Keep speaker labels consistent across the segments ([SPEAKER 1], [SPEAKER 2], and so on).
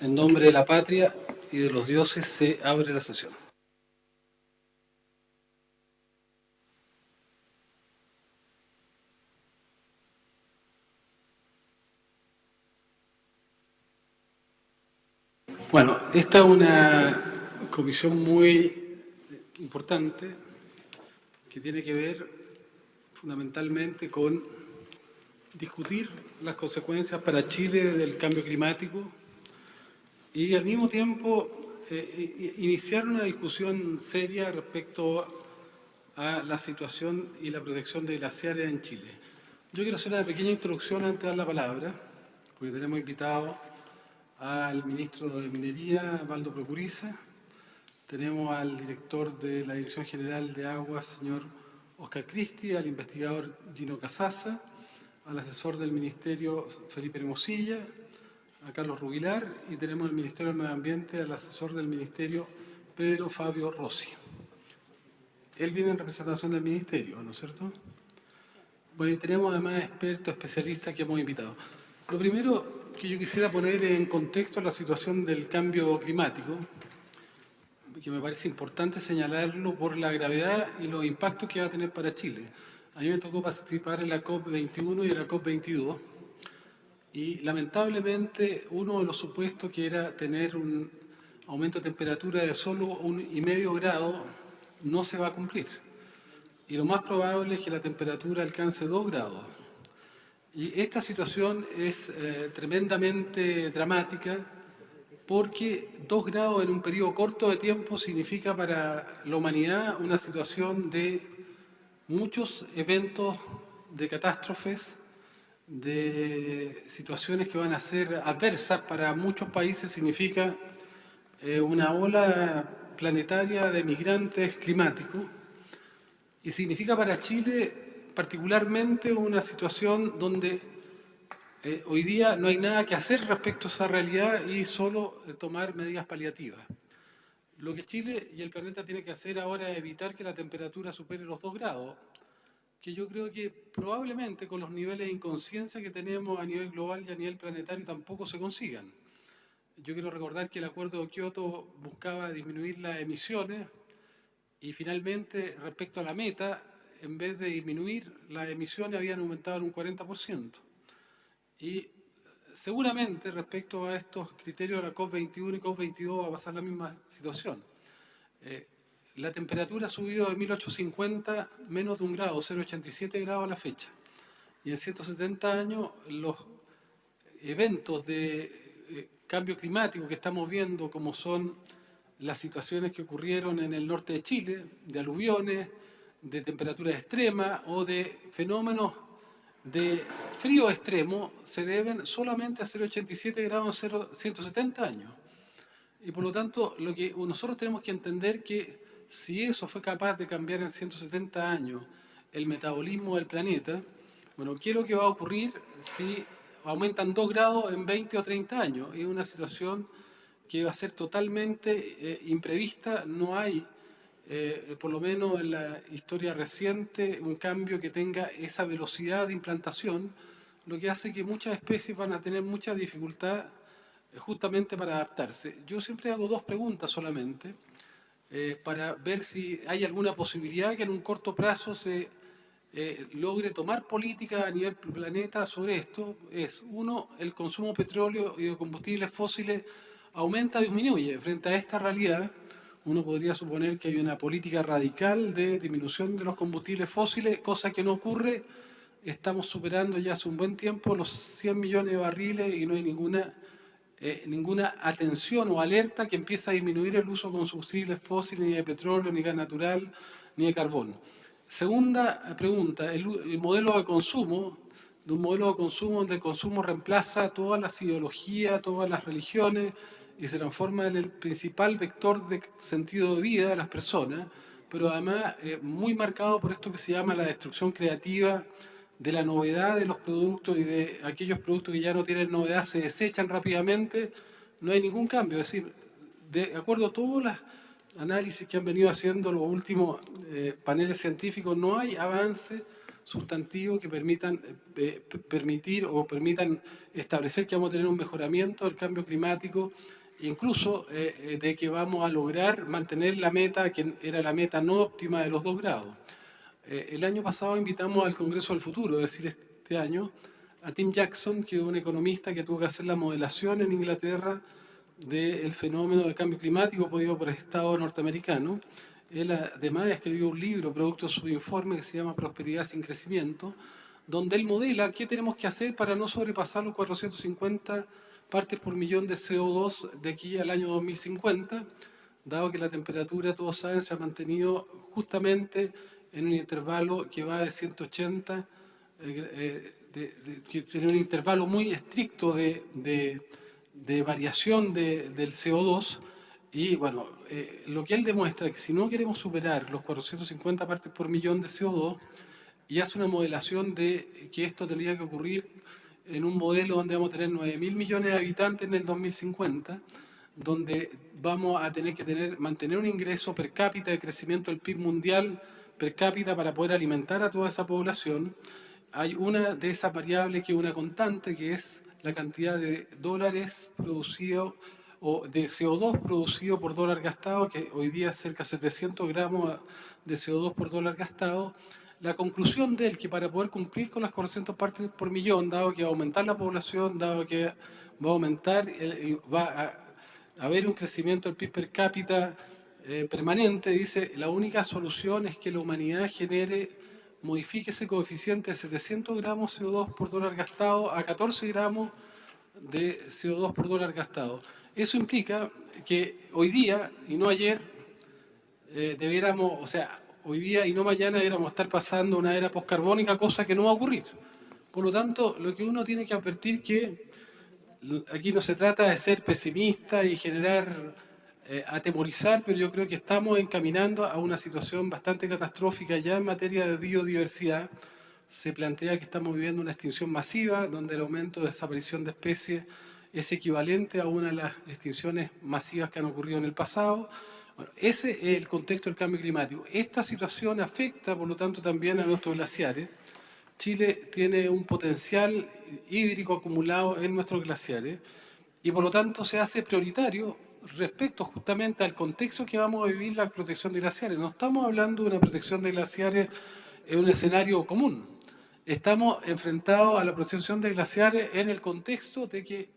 [SPEAKER 1] En nombre de la patria y de los dioses se abre la sesión. Bueno, esta es una comisión muy importante que tiene que ver fundamentalmente con discutir las consecuencias para Chile del cambio climático y al mismo tiempo iniciar una discusión seria respecto a la situación y la protección de glaciares en Chile. Yo quiero hacer una pequeña introducción antes de dar la palabra, porque tenemos invitado al ministro de Minería, Waldo Procuriza, tenemos al director de la Dirección General de Aguas, señor Oscar Cristi, al investigador Gino Casasa, al asesor del Ministerio Felipe Hermosilla, a Carlos Rubilar, y tenemos al Ministerio del Medio Ambiente, al asesor del Ministerio Pedro Fabio Rossi. Él viene en representación del Ministerio, ¿no es cierto? Bueno, y tenemos además expertos, especialistas que hemos invitado. Lo primero que yo quisiera poner en contexto es la situación del cambio climático, que me parece importante señalarlo por la gravedad y los impactos que va a tener para Chile. A mí me tocó participar en la COP21 y en la COP22, y lamentablemente uno de los supuestos que era tener un aumento de temperatura de solo 1,5 grados no se va a cumplir. Y lo más probable es que la temperatura alcance 2 grados. Y esta situación es tremendamente dramática porque 2 grados en un periodo corto de tiempo significa para la humanidad una situación de muchos eventos, de catástrofes, de situaciones que van a ser adversas para muchos países. Significa una ola planetaria de migrantes climáticos y significa para Chile particularmente una situación donde hoy día no hay nada que hacer respecto a esa realidad y solo tomar medidas paliativas. Lo que Chile y el planeta tienen que hacer ahora es evitar que la temperatura supere los 2 grados, que yo creo que probablemente con los niveles de inconsciencia que tenemos a nivel global y a nivel planetario tampoco se consigan. Yo quiero recordar que el Acuerdo de Kioto buscaba disminuir las emisiones y finalmente, respecto a la meta, en vez de disminuir, las emisiones habían aumentado en un 40%. Y seguramente respecto a estos criterios de la COP21 y COP22 va a pasar la misma situación. La temperatura ha subido de 1850 menos de 1 grado, 0,87 grados a la fecha. Y en 170 años los eventos de cambio climático que estamos viendo, como son las situaciones que ocurrieron en el norte de Chile, de aluviones, de temperaturas extremas o de fenómenos de frío extremo, se deben solamente a 0,87 grados en 170 años. Y por lo tanto, lo que nosotros tenemos que entender que si eso fue capaz de cambiar en 170 años el metabolismo del planeta, bueno, ¿qué es lo que va a ocurrir si aumentan 2 grados en 20 o 30 años? Es una situación que va a ser totalmente imprevista. No hay, por lo menos en la historia reciente, un cambio que tenga esa velocidad de implantación, lo que hace que muchas especies van a tener mucha dificultad justamente para adaptarse. Yo siempre hago dos preguntas solamente para ver si hay alguna posibilidad que en un corto plazo se logre tomar política a nivel planeta sobre esto. Es, uno, el consumo de petróleo y de combustibles fósiles aumenta o disminuye. Frente a esta realidad, uno podría suponer que hay una política radical de disminución de los combustibles fósiles, cosa que no ocurre. Estamos superando ya hace un buen tiempo los 100 millones de barriles y no hay ninguna atención o alerta que empiece a disminuir el uso de combustibles fósiles, ni de petróleo, ni gas natural, ni de carbón. Segunda pregunta, el modelo de consumo, de un modelo de consumo donde el consumo reemplaza todas las ideologías, todas las religiones y se transforma en el principal vector de sentido de vida de las personas, pero además muy marcado por esto que se llama la destrucción creativa, de la novedad de los productos y de aquellos productos que ya no tienen novedad se desechan rápidamente. No hay ningún cambio. Es decir, de acuerdo a todos los análisis que han venido haciendo los últimos paneles científicos, no hay avance sustantivos que permitan permitan establecer que vamos a tener un mejoramiento del cambio climático, incluso de que vamos a lograr mantener la meta, que era la meta no óptima de los 2 grados. El año pasado invitamos al Congreso del Futuro, es decir, este año, a Tim Jackson, que es un economista que tuvo que hacer la modelación en Inglaterra del fenómeno de cambio climático podido por el Estado norteamericano. Él además escribió un libro producto de su informe que se llama Prosperidad sin crecimiento, donde él modela qué tenemos que hacer para no sobrepasar los 450 partes por millón de CO2 de aquí al año 2050, dado que la temperatura, todos saben, se ha mantenido justamente en un intervalo que va de 180, que tiene un intervalo muy estricto de variación del CO2. Y bueno, lo que él demuestra es que si no queremos superar los 450 partes por millón de CO2, y hace una modelación de que esto tendría que ocurrir en un modelo donde vamos a tener 9.000 millones de habitantes en el 2050, donde vamos a tener que mantener un ingreso per cápita de crecimiento del PIB mundial per cápita para poder alimentar a toda esa población. Hay una de esas variables que es una constante, que es la cantidad de dólares producidos o de CO2 producido por dólar gastado, que hoy día es cerca de 700 gramos de CO2 por dólar gastado. La conclusión de él, que para poder cumplir con las 400 partes por millón, dado que va a aumentar la población, dado que va a aumentar, va a haber un crecimiento del PIB per cápita permanente, dice, la única solución es que la humanidad modifique ese coeficiente de 700 gramos CO2 por dólar gastado a 14 gramos de CO2 por dólar gastado. Eso implica que hoy día y no ayer debiéramos, o sea, hoy día y no mañana debiéramos estar pasando una era poscarbónica, cosa que no va a ocurrir. Por lo tanto, lo que uno tiene que advertir que aquí no se trata de ser pesimista y generar, atemorizar, pero yo creo que estamos encaminando a una situación bastante catastrófica ya en materia de biodiversidad. Se plantea que estamos viviendo una extinción masiva, donde el aumento de desaparición de especies es equivalente a una de las extinciones masivas que han ocurrido en el pasado. Bueno, ese es el contexto del cambio climático. Esta situación afecta, por lo tanto, también a nuestros glaciares. Chile tiene un potencial hídrico acumulado en nuestros glaciares y por lo tanto se hace prioritario respecto justamente al contexto que vamos a vivir la protección de glaciares. No estamos hablando de una protección de glaciares en un escenario común. Estamos enfrentados a la protección de glaciares en el contexto de que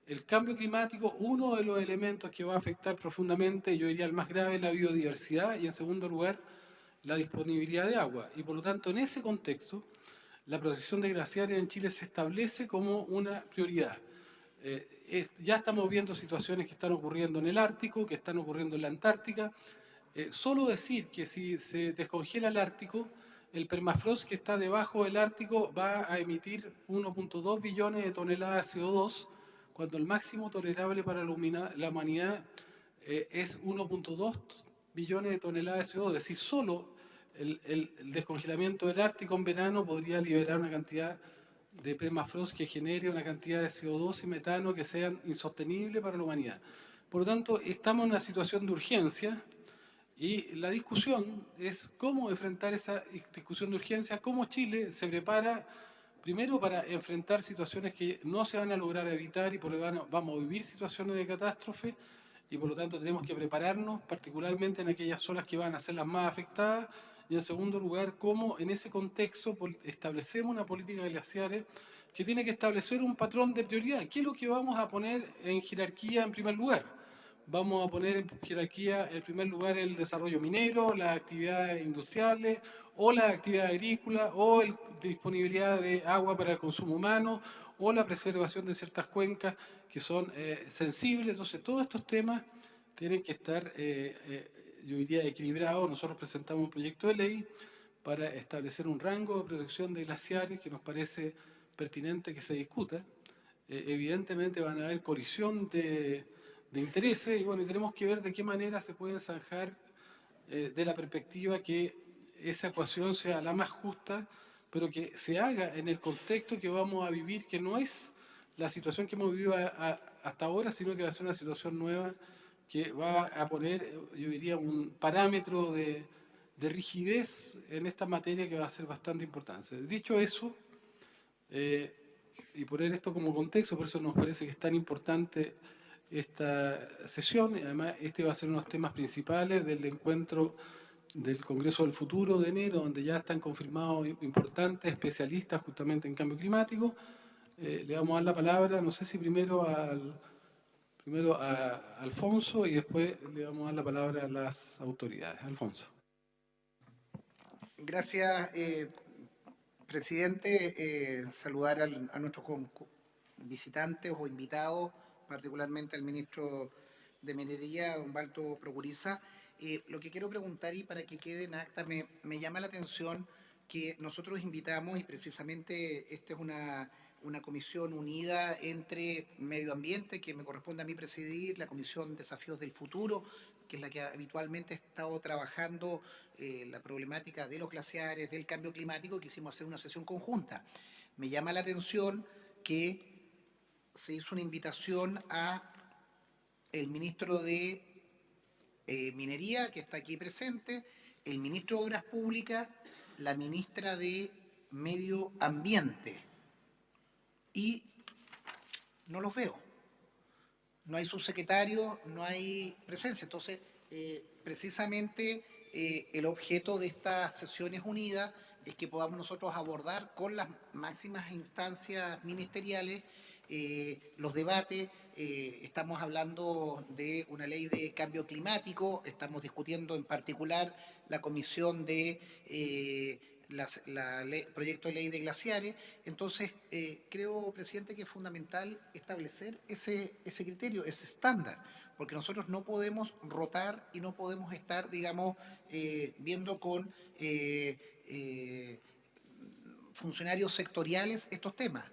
[SPEAKER 1] el cambio climático, uno de los elementos que va a afectar profundamente, yo diría el más grave, es la biodiversidad y en segundo lugar la disponibilidad de agua. Y por lo tanto, en ese contexto, la protección de glaciares en Chile se establece como una prioridad. Ya estamos viendo situaciones que están ocurriendo en el Ártico, que están ocurriendo en la Antártica. Solo decir que si se descongela el Ártico, el permafrost que está debajo del Ártico va a emitir 1.2 billones de toneladas de CO2, cuando el máximo tolerable para la humanidad es 1.2 billones de toneladas de CO2. Es decir, solo el descongelamiento del Ártico en verano podría liberar una cantidad de permafrost que genere una cantidad de CO2 y metano que sean insostenibles para la humanidad. Por lo tanto, estamos en una situación de urgencia y la discusión es cómo enfrentar esa discusión de urgencia, cómo Chile se prepara primero para enfrentar situaciones que no se van a lograr evitar y por lo tanto vamos a vivir situaciones de catástrofe y por lo tanto tenemos que prepararnos particularmente en aquellas zonas que van a ser las más afectadas y en segundo lugar cómo en ese contexto establecemos una política de glaciares que tiene que establecer un patrón de prioridad. ¿Qué es lo que vamos a poner en jerarquía en primer lugar? Vamos a poner en jerarquía, en primer lugar, el desarrollo minero, las actividades industriales, o la actividad agrícola, o la disponibilidad de agua para el consumo humano, o la preservación de ciertas cuencas que son sensibles. Entonces, todos estos temas tienen que estar, yo diría, equilibrados. Nosotros presentamos un proyecto de ley para establecer un rango de protección de glaciares que nos parece pertinente que se discuta. Evidentemente van a haber colisión de intereses y bueno, y tenemos que ver de qué manera se pueden zanjar de la perspectiva que esa ecuación sea la más justa, pero que se haga en el contexto que vamos a vivir, que no es la situación que hemos vivido hasta ahora, sino que va a ser una situación nueva que va a poner, yo diría, un parámetro de de rigidez en esta materia que va a ser bastante importante. Dicho eso, y poner esto como contexto, por eso nos parece que es tan importante esta sesión, y además este va a ser uno de los temas principales del encuentro del Congreso del Futuro de enero, donde ya están confirmados importantes especialistas justamente en cambio climático. Le vamos a dar la palabra, no sé si primero a Alfonso y después le vamos a dar la palabra a las autoridades. Alfonso.
[SPEAKER 2] Gracias, presidente. Saludar a nuestros visitantes o invitados, particularmente al ministro de Minería, don Balto Procuriza. Lo que quiero preguntar, y para que quede en acta, me llama la atención que nosotros invitamos, y precisamente esta es una comisión unida entre medio ambiente, que me corresponde a mí presidir, la comisión Desafíos del Futuro, que es la que habitualmente ha estado trabajando la problemática de los glaciares, del cambio climático. Quisimos hacer una sesión conjunta. Me llama la atención que se hizo una invitación a el ministro de Minería, que está aquí presente, el ministro de Obras Públicas, la ministra de Medio Ambiente, y no los veo. No hay subsecretario, no hay presencia. Entonces, precisamente el objeto de estas sesiones unidas es que podamos nosotros abordar con las máximas instancias ministeriales los debates. Estamos hablando de una ley de cambio climático, estamos discutiendo en particular la comisión de proyecto de ley de glaciares. Entonces, creo, presidente, que es fundamental establecer ese criterio, ese estándar, porque nosotros no podemos rotar y no podemos estar, digamos, viendo con funcionarios sectoriales estos temas.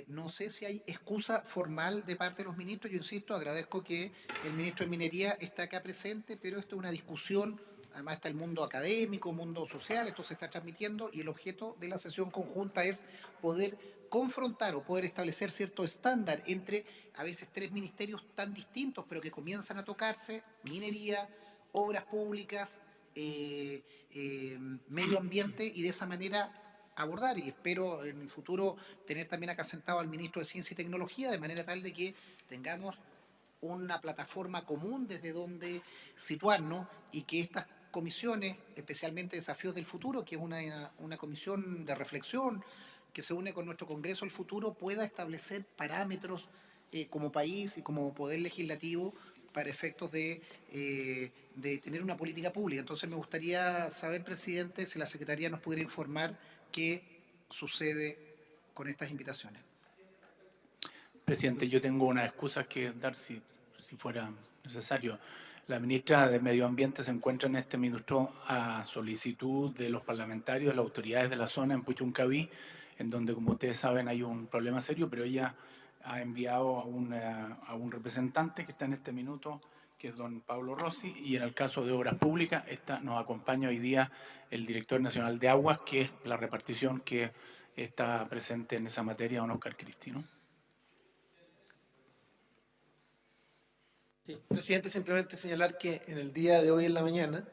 [SPEAKER 2] No sé si hay excusa formal de parte de los ministros. Yo insisto, agradezco que el ministro de Minería está acá presente, pero esto es una discusión. Además está el mundo académico, mundo social, esto se está transmitiendo, y el objeto de la sesión conjunta es poder confrontar o poder establecer cierto estándar entre a veces tres ministerios tan distintos, pero que comienzan a tocarse: minería, obras públicas, medio ambiente, y de esa manera abordar. Y espero en el futuro tener también acá sentado al ministro de Ciencia y Tecnología, de manera tal de que tengamos una plataforma común desde donde situarnos, y que estas comisiones, especialmente Desafíos del Futuro, que es una comisión de reflexión que se une con nuestro Congreso del Futuro, pueda establecer parámetros como país y como poder legislativo para efectos de tener una política pública. Entonces me gustaría saber, presidente, si la Secretaría nos pudiera informar qué sucede con estas invitaciones.
[SPEAKER 3] Presidente, yo tengo unas excusas que dar si fuera necesario. La ministra de Medio Ambiente se encuentra en este minuto a solicitud de los parlamentarios, de las autoridades de la zona en Puchuncaví, en donde, como ustedes saben, hay un problema serio, pero ella ha enviado a un representante que está en este minuto, que es don Pablo Rossi, y en el caso de Obras Públicas nos acompaña hoy día el director nacional de Aguas, que es la repartición que está presente en esa materia, don Oscar Cristino.
[SPEAKER 4] Sí, presidente, simplemente señalar que en el día de hoy en la mañana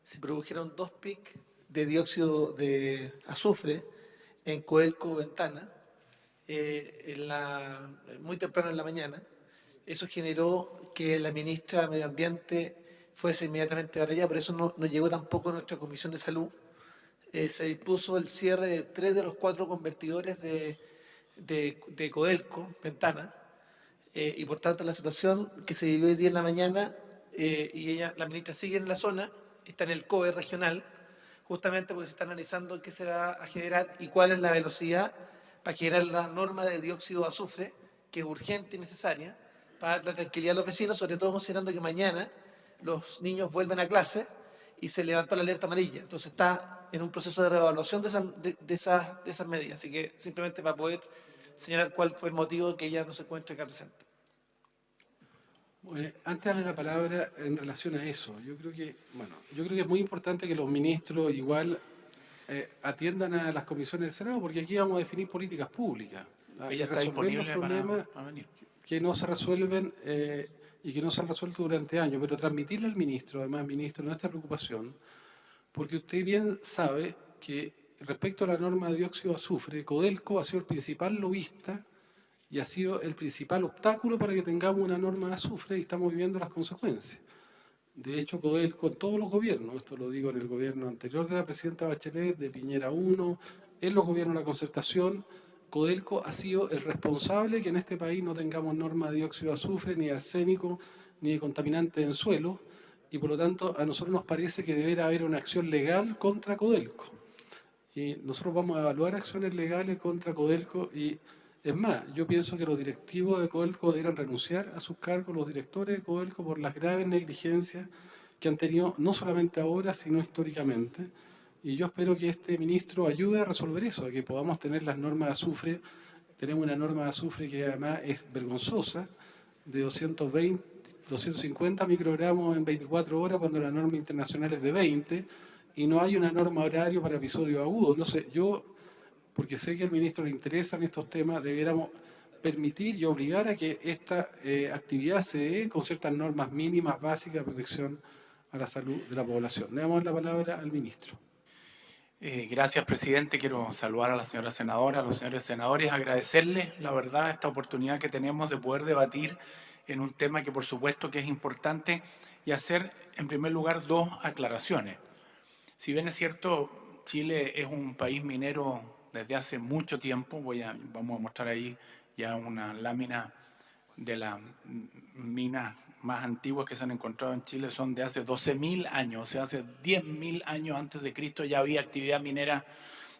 [SPEAKER 4] se produjeron 2 picos de dióxido de azufre en Codelco Ventana, muy temprano en la mañana. Eso generó que la ministra de Medio Ambiente fuese inmediatamente para allá, por eso no llegó tampoco a nuestra Comisión de Salud. Se dispuso el cierre de 3 de los 4 convertidores de Codelco Ventana. Y por tanto la situación que se vivió hoy día en la mañana, y la ministra sigue en la zona, está en el COE regional, justamente porque se está analizando qué se va a generar y cuál es la velocidad para generar la norma de dióxido de azufre, que es urgente y necesaria para dar la tranquilidad a los vecinos, sobre todo considerando que mañana los niños vuelven a clase y se levantó la alerta amarilla. Entonces está en un proceso de reevaluación de esas medidas. Así que simplemente para poder señalar cuál fue el motivo de que ella no se encuentre acá presente.
[SPEAKER 1] Antes de darle la palabra en relación a eso, yo creo que es muy importante que los ministros igual atiendan a las comisiones del Senado, porque aquí vamos a definir políticas públicas.
[SPEAKER 3] Ella está
[SPEAKER 1] resolver
[SPEAKER 3] disponible
[SPEAKER 1] los problemas
[SPEAKER 3] para venir.
[SPEAKER 1] que no se resuelven y que no se han resuelto durante años, pero transmitirle al ministro, además, ministro, nuestra preocupación porque usted bien sabe que respecto a la norma de dióxido de azufre, Codelco ha sido el principal lobista y ha sido el principal obstáculo para que tengamos una norma de azufre y estamos viviendo las consecuencias. De hecho, Codelco en todos los gobiernos, esto lo digo en el gobierno anterior de la presidenta Bachelet, de Piñera 1, en los gobiernos de la concertación, Codelco ha sido el responsable que en este país no tengamos norma de dióxido de azufre, ni de arsénico, ni de contaminante en suelo, y por lo tanto a nosotros nos parece que deberá haber una acción legal contra Codelco. Y nosotros vamos a evaluar acciones legales contra Codelco y es más, yo pienso que los directivos de Codelco deberán renunciar a sus cargos, los directores de Codelco, por las graves negligencias que han tenido no solamente ahora, sino históricamente. Y yo espero que este ministro ayude a resolver eso, a que podamos tener las normas de azufre. Tenemos una norma de azufre que además es vergonzosa, de 250 microgramos en 24 horas, cuando la norma internacional es de 20, y no hay una norma horario para episodios agudos. Entonces, yo, porque sé que al ministro le interesan estos temas, debiéramos permitir y obligar a que esta actividad se dé con ciertas normas mínimas básicas de protección a la salud de la población. Le damos la palabra al ministro.
[SPEAKER 3] Gracias, presidente. Quiero saludar a la señora senadora, a los señores senadores, agradecerles, la verdad, esta oportunidad que tenemos de poder debatir en un tema que por supuesto que es importante y hacer, en primer lugar, dos aclaraciones. Si bien es cierto, Chile es un país minero desde hace mucho tiempo, vamos a mostrar ahí ya una lámina de las minas más antiguas que se han encontrado en Chile, son de hace 12.000 años, o sea, hace 10.000 años antes de Cristo ya había actividad minera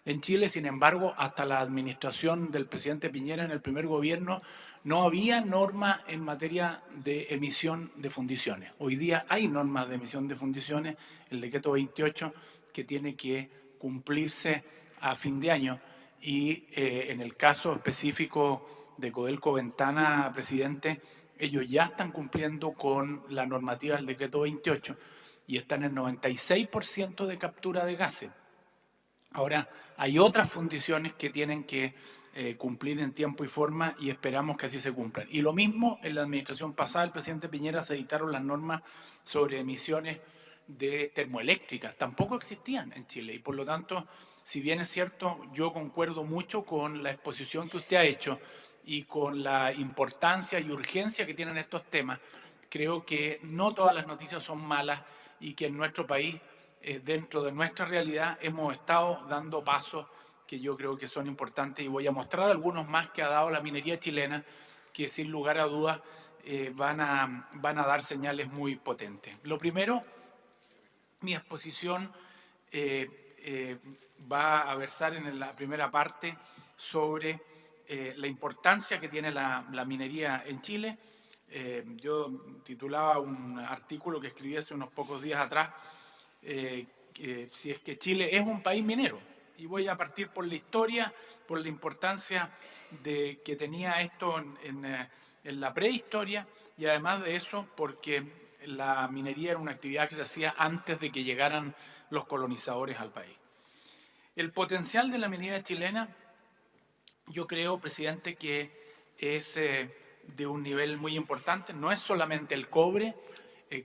[SPEAKER 3] en Chile. Sin embargo, hasta la administración del presidente Piñera en el primer gobierno no había norma en materia de emisión de fundiciones. Hoy día hay normas de emisión de fundiciones, el decreto 28, que tiene que cumplirse a fin de año, y en el caso específico de Codelco Ventana, presidente, ellos ya están cumpliendo con la normativa del decreto 28 y están en 96% de captura de gases. Ahora, hay otras fundiciones que tienen que cumplir en tiempo y forma y esperamos que así se cumplan. Y lo mismo en la administración pasada, el presidente Piñera, se editaron las normas sobre emisiones de termoeléctricas. Tampoco existían en Chile y por lo tanto, si bien es cierto, yo concuerdo mucho con la exposición que usted ha hecho y con la importancia y urgencia que tienen estos temas, creo que no todas las noticias son malas y que en nuestro país, dentro de nuestra realidad, hemos estado dando pasos que yo creo que son importantes y voy a mostrar algunos más que ha dado la minería chilena que sin lugar a dudas van a dar señales muy potentes. Lo primero, mi exposición va a versar en la primera parte sobre la importancia que tiene la minería en Chile. Yo titulaba un artículo que escribí hace unos pocos días atrás, si es que Chile es un país minero. Y voy a partir por la historia, por la importancia que tenía esto en la prehistoria, y además de eso porque la minería era una actividad que se hacía antes de que llegaran los colonizadores al país. El potencial de la minería chilena, yo creo, presidente, que es de un nivel muy importante. No es solamente el cobre,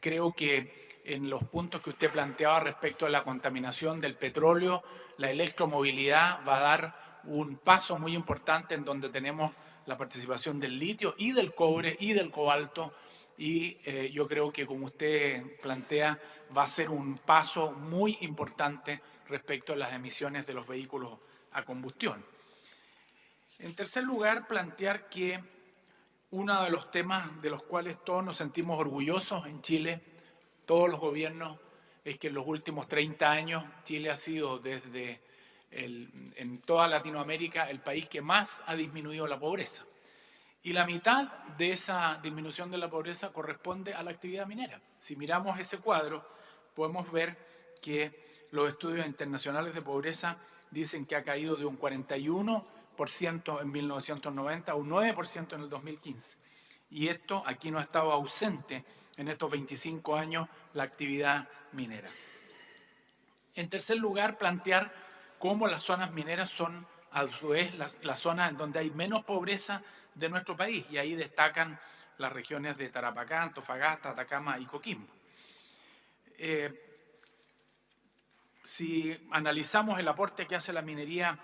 [SPEAKER 3] creo que en los puntos que usted planteaba respecto a la contaminación del petróleo, la electromovilidad va a dar un paso muy importante en donde tenemos la participación del litio y del cobre y del cobalto, y yo creo que, como usted plantea, va a ser un paso muy importante respecto a las emisiones de los vehículos a combustión. En tercer lugar, plantear que uno de los temas de los cuales todos nos sentimos orgullosos en Chile, todos los gobiernos, es que en los últimos 30 años Chile ha sido en toda Latinoamérica el país que más ha disminuido la pobreza. Y la mitad de esa disminución de la pobreza corresponde a la actividad minera. Si miramos ese cuadro, podemos ver que los estudios internacionales de pobreza dicen que ha caído de un 41% en 1990 a un 9% en el 2015. Y esto aquí no ha estado ausente en estos 25 años la actividad minera. En tercer lugar, plantear cómo las zonas mineras son a su vez las zonas en donde hay menos pobreza de nuestro país, y ahí destacan las regiones de Tarapacá, Antofagasta, Atacama y Coquimbo. Si analizamos el aporte que hace la minería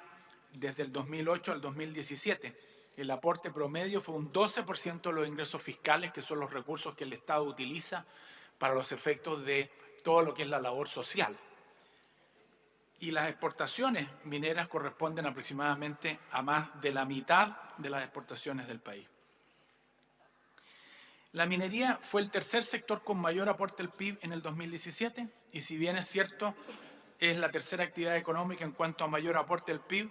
[SPEAKER 3] desde el 2008 al 2017, el aporte promedio fue un 12% de los ingresos fiscales, que son los recursos que el Estado utiliza para los efectos de todo lo que es la labor social. Y las exportaciones mineras corresponden aproximadamente a más de la mitad de las exportaciones del país. La minería fue el tercer sector con mayor aporte al PIB en el 2017 y si bien es cierto, es la tercera actividad económica en cuanto a mayor aporte al PIB,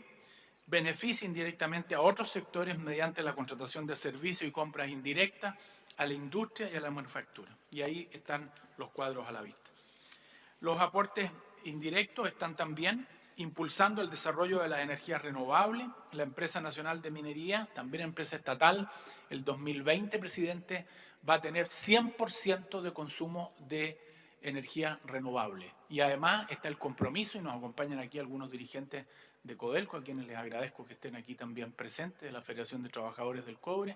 [SPEAKER 3] beneficia indirectamente a otros sectores mediante la contratación de servicios y compras indirectas a la industria y a la manufactura. Y ahí están los cuadros a la vista. Los aportes indirectos están también impulsando el desarrollo de las energías renovables. La Empresa Nacional de Minería, también empresa estatal, el 2020, presidente, va a tener 100% de consumo de energía renovable. Y además está el compromiso, y nos acompañan aquí algunos dirigentes de Codelco, a quienes les agradezco que estén aquí también presentes, de la Federación de Trabajadores del Cobre.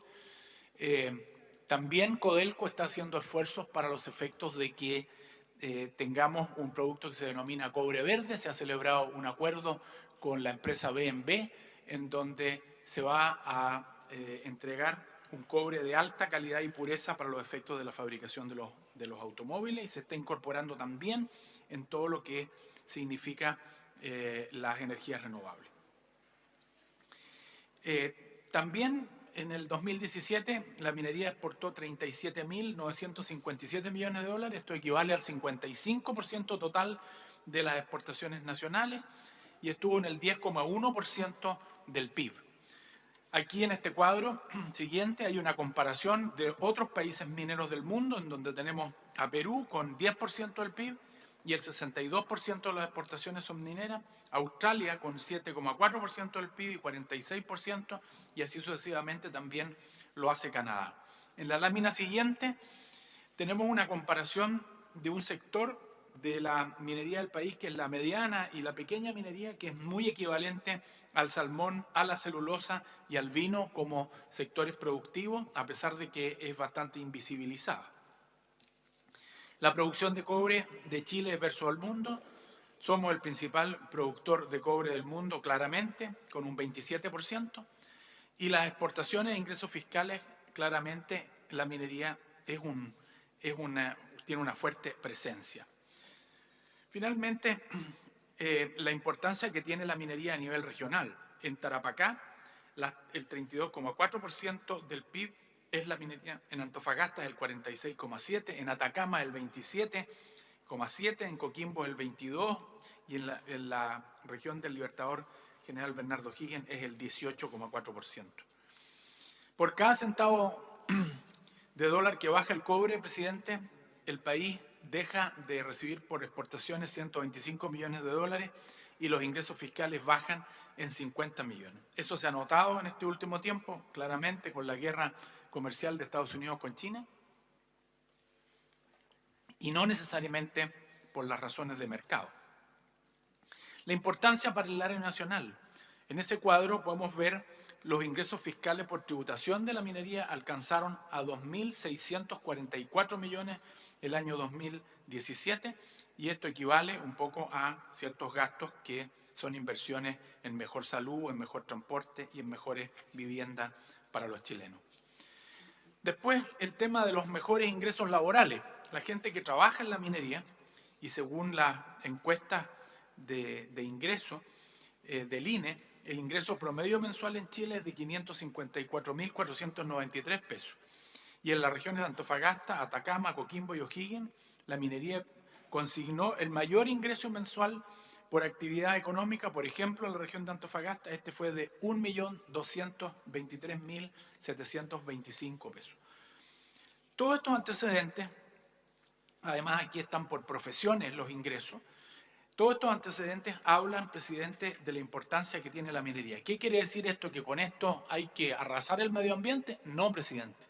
[SPEAKER 3] También Codelco está haciendo esfuerzos para los efectos de que tengamos un producto que se denomina cobre verde. Se ha celebrado un acuerdo con la empresa B&B en donde se va a entregar un cobre de alta calidad y pureza para los efectos de la fabricación de los automóviles y se está incorporando también en todo lo que significa las energías renovables. También en el 2017 la minería exportó 37.957 millones de dólares, esto equivale al 55% total de las exportaciones nacionales y estuvo en el 10,1% del PIB. Aquí en este cuadro siguiente hay una comparación de otros países mineros del mundo, en donde tenemos a Perú con 10% del PIB y el 62% de las exportaciones son mineras, Australia con 7,4% del PIB y 46%, y así sucesivamente también lo hace Canadá. En la lámina siguiente tenemos una comparación de un sector de la minería del país, que es la mediana y la pequeña minería, que es muy equivalente al salmón, a la celulosa y al vino como sectores productivos, a pesar de que es bastante invisibilizada. La producción de cobre de Chile versus el mundo, somos el principal productor de cobre del mundo claramente, con un 27%, y las exportaciones e ingresos fiscales, claramente la minería tiene una fuerte presencia. Finalmente, la importancia que tiene la minería a nivel regional. En Tarapacá, el 32,4% del PIB es la minería, en Antofagasta el 46,7%, en Atacama el 27,7%, en Coquimbo el 22% y en la región del Libertador General Bernardo Higgins es el 18,4%. Por cada centavo de dólar que baja el cobre, presidente, el país deja de recibir por exportaciones 125 millones de dólares y los ingresos fiscales bajan en 50 millones. Eso se ha notado en este último tiempo, claramente, con la guerra comercial de Estados Unidos con China y no necesariamente por las razones de mercado. La importancia para el área nacional. En ese cuadro podemos ver los ingresos fiscales por tributación de la minería alcanzaron a 2.644 millones el año 2017 y esto equivale un poco a ciertos gastos que son inversiones en mejor salud, en mejor transporte y en mejores viviendas para los chilenos. Después, el tema de los mejores ingresos laborales. La gente que trabaja en la minería, y según las encuestas de ingreso del INE, el ingreso promedio mensual en Chile es de 554.493 pesos. Y en las regiones de Antofagasta, Atacama, Coquimbo y O'Higgins, la minería consignó el mayor ingreso mensual por actividad económica. Por ejemplo, en la región de Antofagasta, este fue de 1.223.725 pesos. Todos estos antecedentes, además aquí están por profesiones los ingresos, todos estos antecedentes hablan, presidente, de la importancia que tiene la minería. ¿Qué quiere decir esto? ¿Que con esto hay que arrasar el medio ambiente? No, presidente.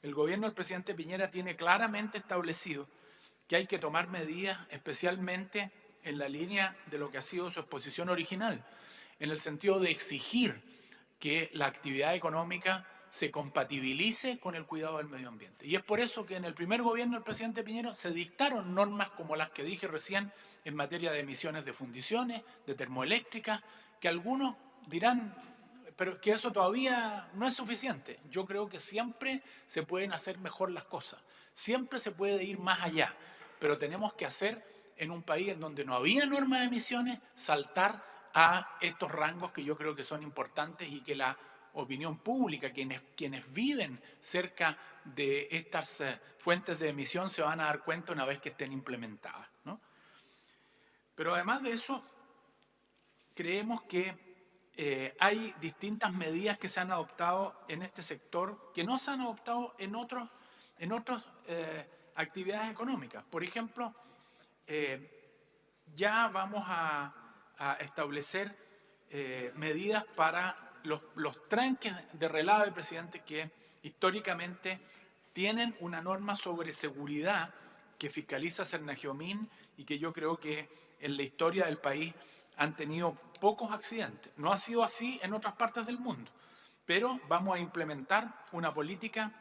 [SPEAKER 3] El gobierno del presidente Piñera tiene claramente establecido que hay que tomar medidas, especialmente en la línea de lo que ha sido su exposición original, en el sentido de exigir que la actividad económica se compatibilice con el cuidado del medio ambiente. Y es por eso que en el primer gobierno del presidente Piñera se dictaron normas como las que dije recién en materia de emisiones de fundiciones, de termoeléctricas, que algunos dirán, pero que eso todavía no es suficiente. Yo creo que siempre se pueden hacer mejor las cosas, siempre se puede ir más allá, pero tenemos que hacer en un país en donde no había normas de emisiones, saltar a estos rangos que yo creo que son importantes y que la opinión pública, quienes viven cerca de estas fuentes de emisión se van a dar cuenta una vez que estén implementadas, ¿no? Pero además de eso, creemos que hay distintas medidas que se han adoptado en este sector que no se han adoptado en otras actividades económicas. Por ejemplo, ya vamos a establecer medidas para los tranques de relave, presidente, que históricamente tienen una norma sobre seguridad que fiscaliza Cernagiomín y que yo creo que en la historia del país han tenido pocos accidentes. No ha sido así en otras partes del mundo, pero vamos a implementar una política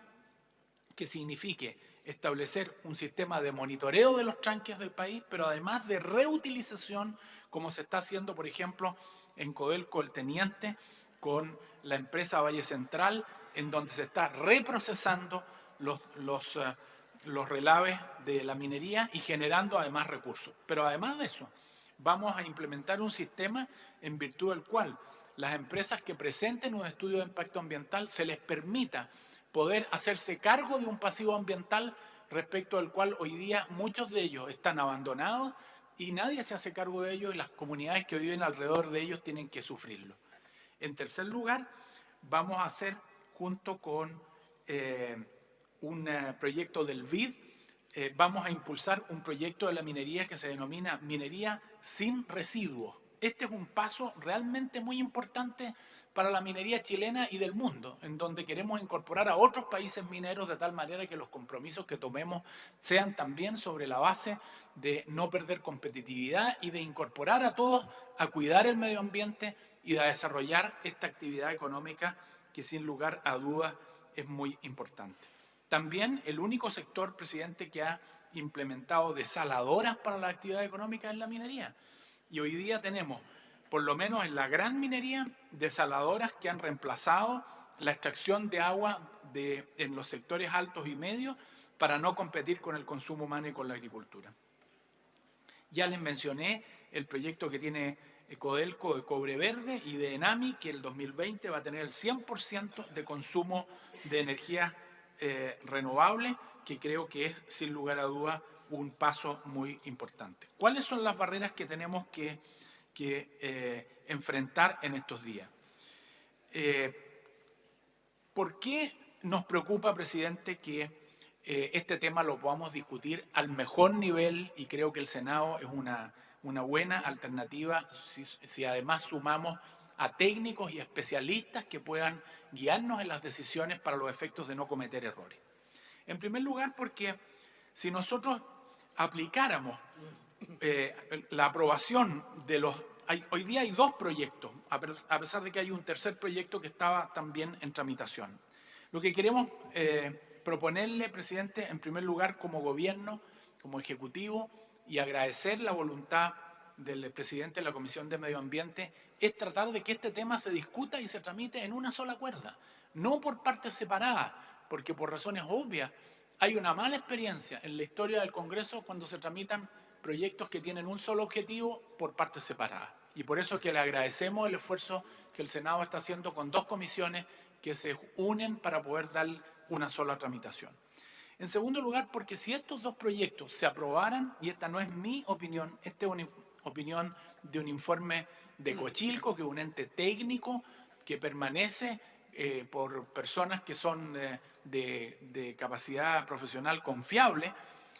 [SPEAKER 3] que signifique establecer un sistema de monitoreo de los tranques del país, pero además de reutilización, como se está haciendo, por ejemplo, en Codelco El Teniente, con la empresa Valle Central, en donde se está reprocesando los relaves de la minería y generando además recursos. Pero además de eso, vamos a implementar un sistema en virtud del cual las empresas que presenten un estudio de impacto ambiental se les permita poder hacerse cargo de un pasivo ambiental respecto al cual hoy día muchos de ellos están abandonados y nadie se hace cargo de ellos y las comunidades que viven alrededor de ellos tienen que sufrirlo. En tercer lugar, vamos a hacer junto con un proyecto del BID, vamos a impulsar un proyecto de la minería que se denomina minería sin residuos. Este es un paso realmente muy importante para la minería chilena y del mundo, en donde queremos incorporar a otros países mineros de tal manera que los compromisos que tomemos sean también sobre la base de no perder competitividad y de incorporar a todos a cuidar el medio ambiente y a desarrollar esta actividad económica que sin lugar a dudas es muy importante. También el único sector, presidente, que ha implementado desaladoras para la actividad económica es la minería. Y hoy día tenemos, por lo menos en la gran minería, desaladoras que han reemplazado la extracción de agua en los sectores altos y medios para no competir con el consumo humano y con la agricultura. Ya les mencioné el proyecto que tiene Codelco de Cobre Verde y de Enami, que el 2020 va a tener el 100% de consumo de energía renovable, que creo que es, sin lugar a dudas, un paso muy importante. ¿Cuáles son las barreras que tenemos que enfrentar en estos días? ¿Por qué nos preocupa, presidente, que este tema lo podamos discutir al mejor nivel? Y creo que el Senado es una buena alternativa si además sumamos a técnicos y especialistas que puedan guiarnos en las decisiones para los efectos de no cometer errores. En primer lugar, porque si nosotros aplicáramos la aprobación de los... hoy día hay dos proyectos, a pesar de que hay un tercer proyecto que estaba también en tramitación. Lo que queremos proponerle, presidente, en primer lugar como gobierno, como ejecutivo, y agradecer la voluntad del presidente de la Comisión de Medio Ambiente, es tratar de que este tema se discuta y se tramite en una sola cuerda, no por partes separadas, porque por razones obvias hay una mala experiencia en la historia del Congreso cuando se tramitan proyectos que tienen un solo objetivo por partes separadas. Y por eso que le agradecemos el esfuerzo que el Senado está haciendo con dos comisiones que se unen para poder dar una sola tramitación. En segundo lugar, porque si estos dos proyectos se aprobaran, y esta no es mi opinión, esta es una opinión de un informe de Cochilco, que es un ente técnico que permanece por personas que son de capacidad profesional confiable.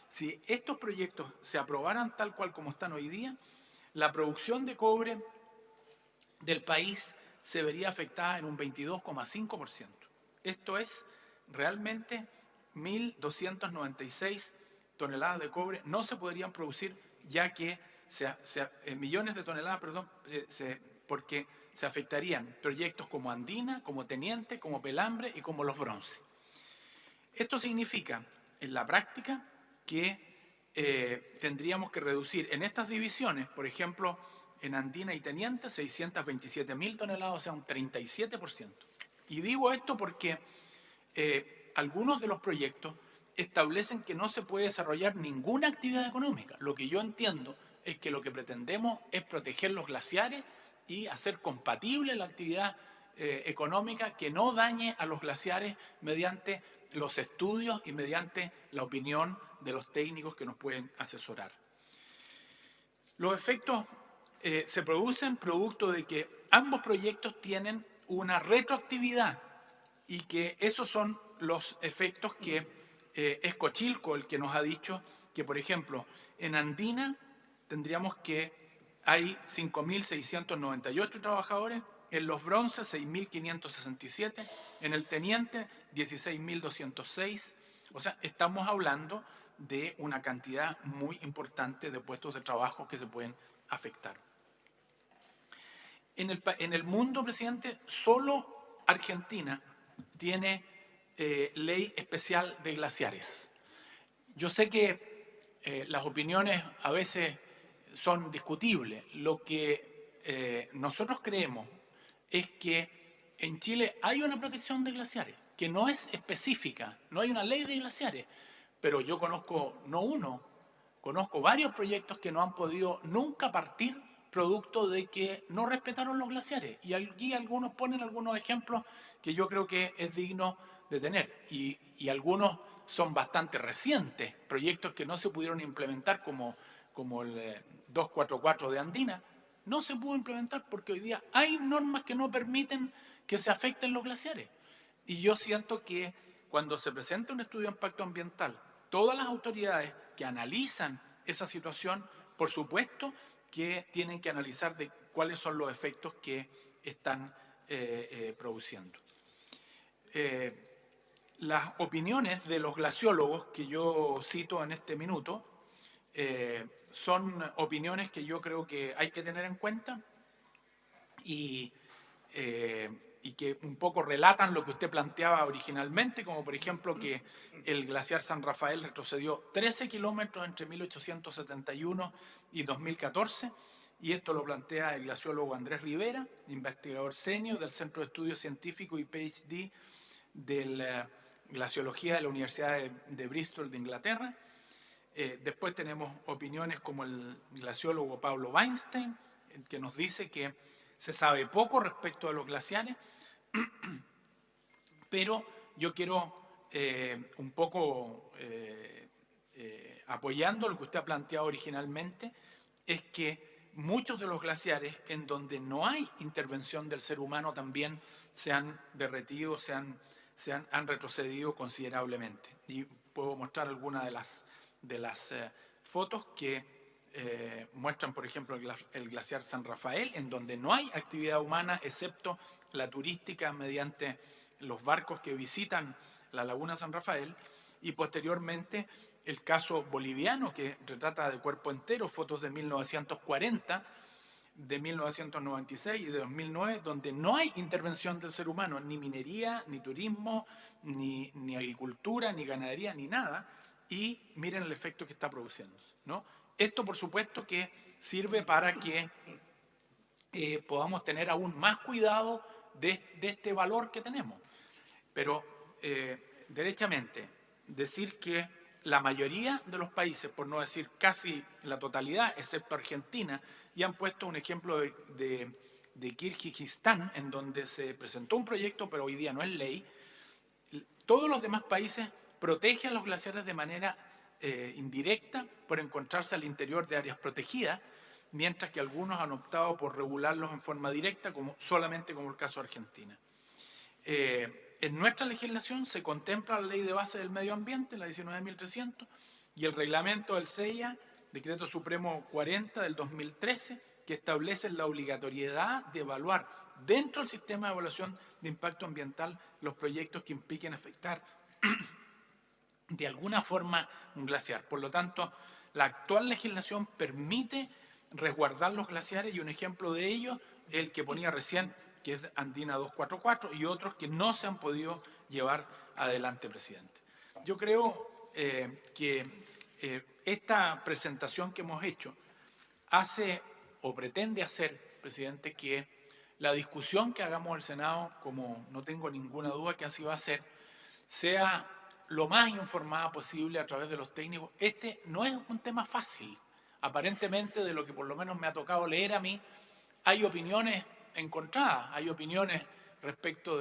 [SPEAKER 3] Si estos proyectos se aprobaran tal cual como están hoy día, la producción de cobre del país se vería afectada en un 22,5%. Esto es realmente 1.296 toneladas de cobre no se podrían producir, ya que millones de toneladas, perdón, porque se afectarían proyectos como Andina, como Teniente, como Pelambre y como Los Bronces. Esto significa, en la práctica, que tendríamos que reducir en estas divisiones, por ejemplo, en Andina y Teniente, 627.000 toneladas, o sea, un 37%. Y digo esto porque algunos de los proyectos establecen que no se puede desarrollar ninguna actividad económica. Lo que yo entiendo es que lo que pretendemos es proteger los glaciares y hacer compatible la actividad económica que no dañe a los glaciares mediante los estudios y mediante la opinión de los técnicos que nos pueden asesorar. Los efectos se producen producto de que ambos proyectos tienen una retroactividad y que esos son los efectos que es Cochilco el que nos ha dicho que, por ejemplo, en Andina tendríamos que hay 5.698 trabajadores, en Los Bronces 6.567, en el Teniente 16.206. O sea, estamos hablando de una cantidad muy importante de puestos de trabajo que se pueden afectar. En el mundo, presidente, solo Argentina tiene ley especial de glaciares. Yo sé que las opiniones a veces son discutibles. Lo que nosotros creemos es que en Chile hay una protección de glaciares, que no es específica, no hay una ley de glaciares, pero yo conozco no uno, conozco varios proyectos que no han podido nunca partir producto de que no respetaron los glaciares. Y aquí algunos ponen algunos ejemplos que yo creo que es digno de tener. Y algunos son bastante recientes, proyectos que no se pudieron implementar como el 244 de Andina, no se pudo implementar porque hoy día hay normas que no permiten que se afecten los glaciares. Y yo siento que cuando se presenta un estudio de impacto ambiental, todas las autoridades que analizan esa situación, por supuesto que tienen que analizar de cuáles son los efectos que están produciendo. Las opiniones de los glaciólogos que yo cito en este minuto son opiniones que yo creo que hay que tener en cuenta y que un poco relatan lo que usted planteaba originalmente, como por ejemplo que el glaciar San Rafael retrocedió 13 kilómetros entre 1871 y 2014, y esto lo plantea el glaciólogo Andrés Rivera, investigador senior del Centro de Estudios Científicos y PhD de la glaciología de la Universidad de Bristol de Inglaterra. Después tenemos opiniones como el glaciólogo Pablo Weinstein, que nos dice que se sabe poco respecto a los glaciares, pero yo quiero un poco apoyando lo que usted ha planteado originalmente, es que muchos de los glaciares en donde no hay intervención del ser humano también se han derretido, han retrocedido considerablemente. Y puedo mostrar algunas de las fotos que muestran, por ejemplo, el glaciar San Rafael, en donde no hay actividad humana excepto la turística mediante los barcos que visitan la laguna San Rafael, y posteriormente el caso boliviano, que retrata de cuerpo entero fotos de 1940, de 1996 y de 2009, donde no hay intervención del ser humano, ni minería, ni turismo, ni agricultura, ni ganadería, ni nada, y miren el efecto que está produciendo, ¿no? Esto, por supuesto, que sirve para que podamos tener aún más cuidado de este valor que tenemos. Pero, derechamente, decir que la mayoría de los países, por no decir casi la totalidad, excepto Argentina, y han puesto un ejemplo de Kirguistán, en donde se presentó un proyecto, pero hoy día no es ley. Todos los demás países protegen los glaciares de manera indirecta por encontrarse al interior de áreas protegidas, mientras que algunos han optado por regularlos en forma directa, solamente como el caso de Argentina. En nuestra legislación se contempla la Ley de Base del Medio Ambiente, la 19.300, y el reglamento del CEIA, Decreto Supremo 40 del 2013, que establece la obligatoriedad de evaluar dentro del sistema de evaluación de impacto ambiental los proyectos que impliquen afectar de alguna forma un glaciar. Por lo tanto, la actual legislación permite resguardar los glaciares, y un ejemplo de ello el que ponía recién, que es Andina 244, y otros que no se han podido llevar adelante, presidente. Yo creo que esta presentación que hemos hecho hace o pretende hacer, presidente, que la discusión que hagamos en el Senado, como no tengo ninguna duda que así va a ser, sea lo más informada posible a través de los técnicos. Este no es un tema fácil. Aparentemente, de lo que por lo menos me ha tocado leer a mí, hay opiniones encontradas, hay opiniones respecto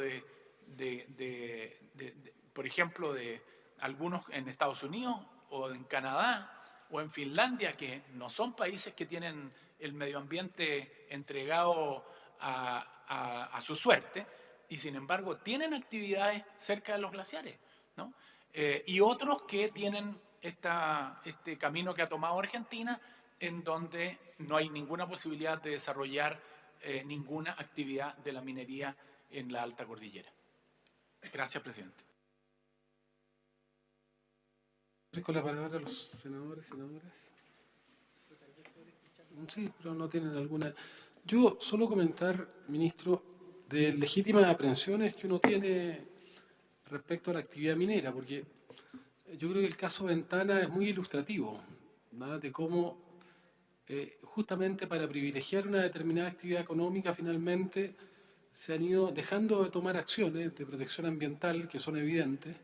[SPEAKER 3] por ejemplo, de algunos en Estados Unidos o en Canadá o en Finlandia, que no son países que tienen el medio ambiente entregado a su suerte, y sin embargo tienen actividades cerca de los glaciares, ¿no? Y otros que tienen este camino que ha tomado Argentina, en donde no hay ninguna posibilidad de desarrollar ninguna actividad de la minería en la alta cordillera. Gracias, presidente.
[SPEAKER 1] Con la palabra a los senadores, senadoras. Sí, pero no tienen alguna. Yo solo comentar, ministro, de legítimas aprensiones que uno tiene respecto a la actividad minera, porque yo creo que el caso Ventana es muy ilustrativo, ¿verdad? De cómo justamente para privilegiar una determinada actividad económica finalmente se han ido dejando de tomar acciones de protección ambiental que son evidentes,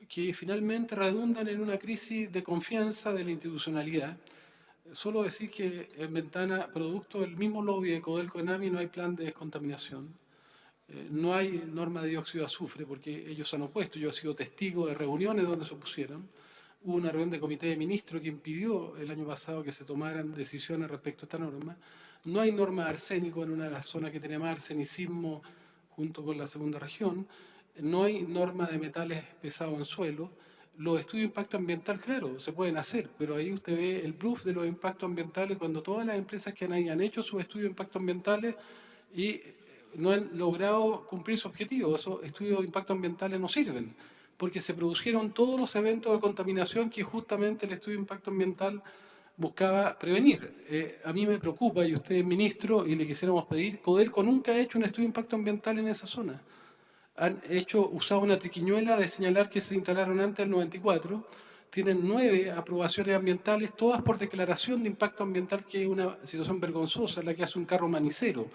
[SPEAKER 1] que finalmente redundan en una crisis de confianza de la institucionalidad. Solo decir que en Ventana, producto del mismo lobby de Codelco Enami, no hay plan de descontaminación. No hay norma de dióxido de azufre porque ellos han opuesto. Yo he sido testigo de reuniones donde se opusieron. Hubo una reunión de comité de ministros que impidió el año pasado que se tomaran decisiones respecto a esta norma. No hay norma de arsénico en una de las zonas que tiene más arsenicismo junto con la segunda región. No hay norma de metales pesados en suelo. Los estudios de impacto ambiental, claro, se pueden hacer, pero ahí usted ve el proof de los impactos ambientales cuando todas las empresas que han hecho sus estudios de impacto ambientales y no han logrado cumplir su objetivo. Esos estudios de impacto ambientales no sirven, porque se produjeron todos los eventos de contaminación que justamente el estudio de impacto ambiental buscaba prevenir. A mí me preocupa, y usted es ministro, y le quisiéramos pedir, Codelco nunca ha hecho un estudio de impacto ambiental en esa zona. Han usado una triquiñuela de señalar que se instalaron antes del 94, tienen 9 aprobaciones ambientales, todas por declaración de impacto ambiental, que es una situación vergonzosa, la que hace un carro manicero,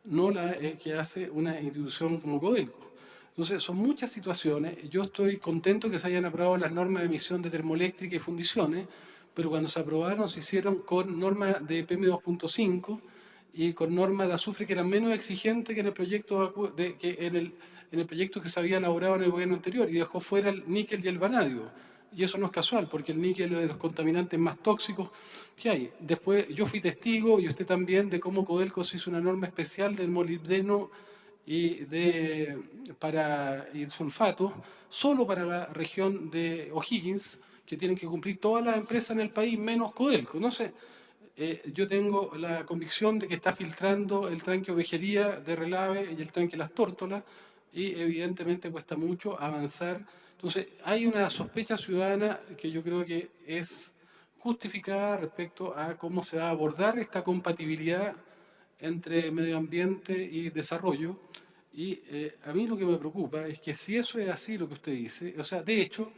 [SPEAKER 1] no la que hace una institución como Codelco. Entonces, son muchas situaciones. Yo estoy contento que se hayan aprobado las normas de emisión de termoeléctrica y fundiciones, pero cuando se aprobaron se hicieron con normas de PM2.5 y con normas de azufre que eran menos exigentes que en el proyecto en el proyecto que se había elaborado en el gobierno anterior, y dejó fuera el níquel y el vanadio. Y eso no es casual, porque el níquel es de los contaminantes más tóxicos que hay. Después, yo fui testigo, y usted también, de cómo Codelco se hizo una norma especial del molibdeno y sulfato, solo para la región de O'Higgins, que tienen que cumplir todas las empresas en el país, menos Codelco. No sé, yo tengo la convicción de que está filtrando el tranque Ovejería de Relave y el tranque Las Tórtolas, y evidentemente cuesta mucho avanzar. Entonces, hay una sospecha ciudadana que yo creo que es justificada respecto a cómo se va a abordar esta compatibilidad entre medio ambiente y desarrollo. Y a mí lo que me preocupa es que si eso es así, lo que usted dice, o sea, de hecho,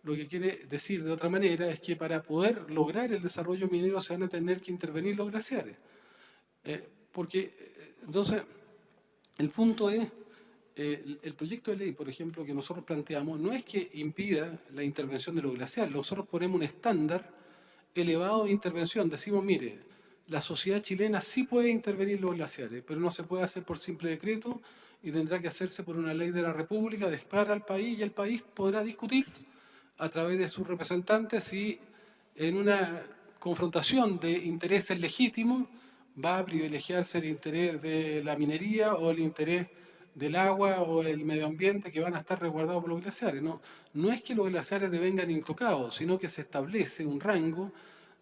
[SPEAKER 1] lo que quiere decir de otra manera es que para poder lograr el desarrollo minero se van a tener que intervenir los glaciares. Entonces, el punto es, el proyecto de ley, por ejemplo, que nosotros planteamos, no es que impida la intervención de los glaciares. Nosotros ponemos un estándar elevado de intervención. Decimos, mire, la sociedad chilena sí puede intervenir los glaciares, pero no se puede hacer por simple decreto y tendrá que hacerse por una ley de la República, de para al país, y el país podrá discutir a través de sus representantes si en una confrontación de intereses legítimos va a privilegiarse el interés de la minería o el interés del agua o el medio ambiente, que van a estar resguardados por los glaciares. No, no es que los glaciares devengan intocados, sino que se establece un rango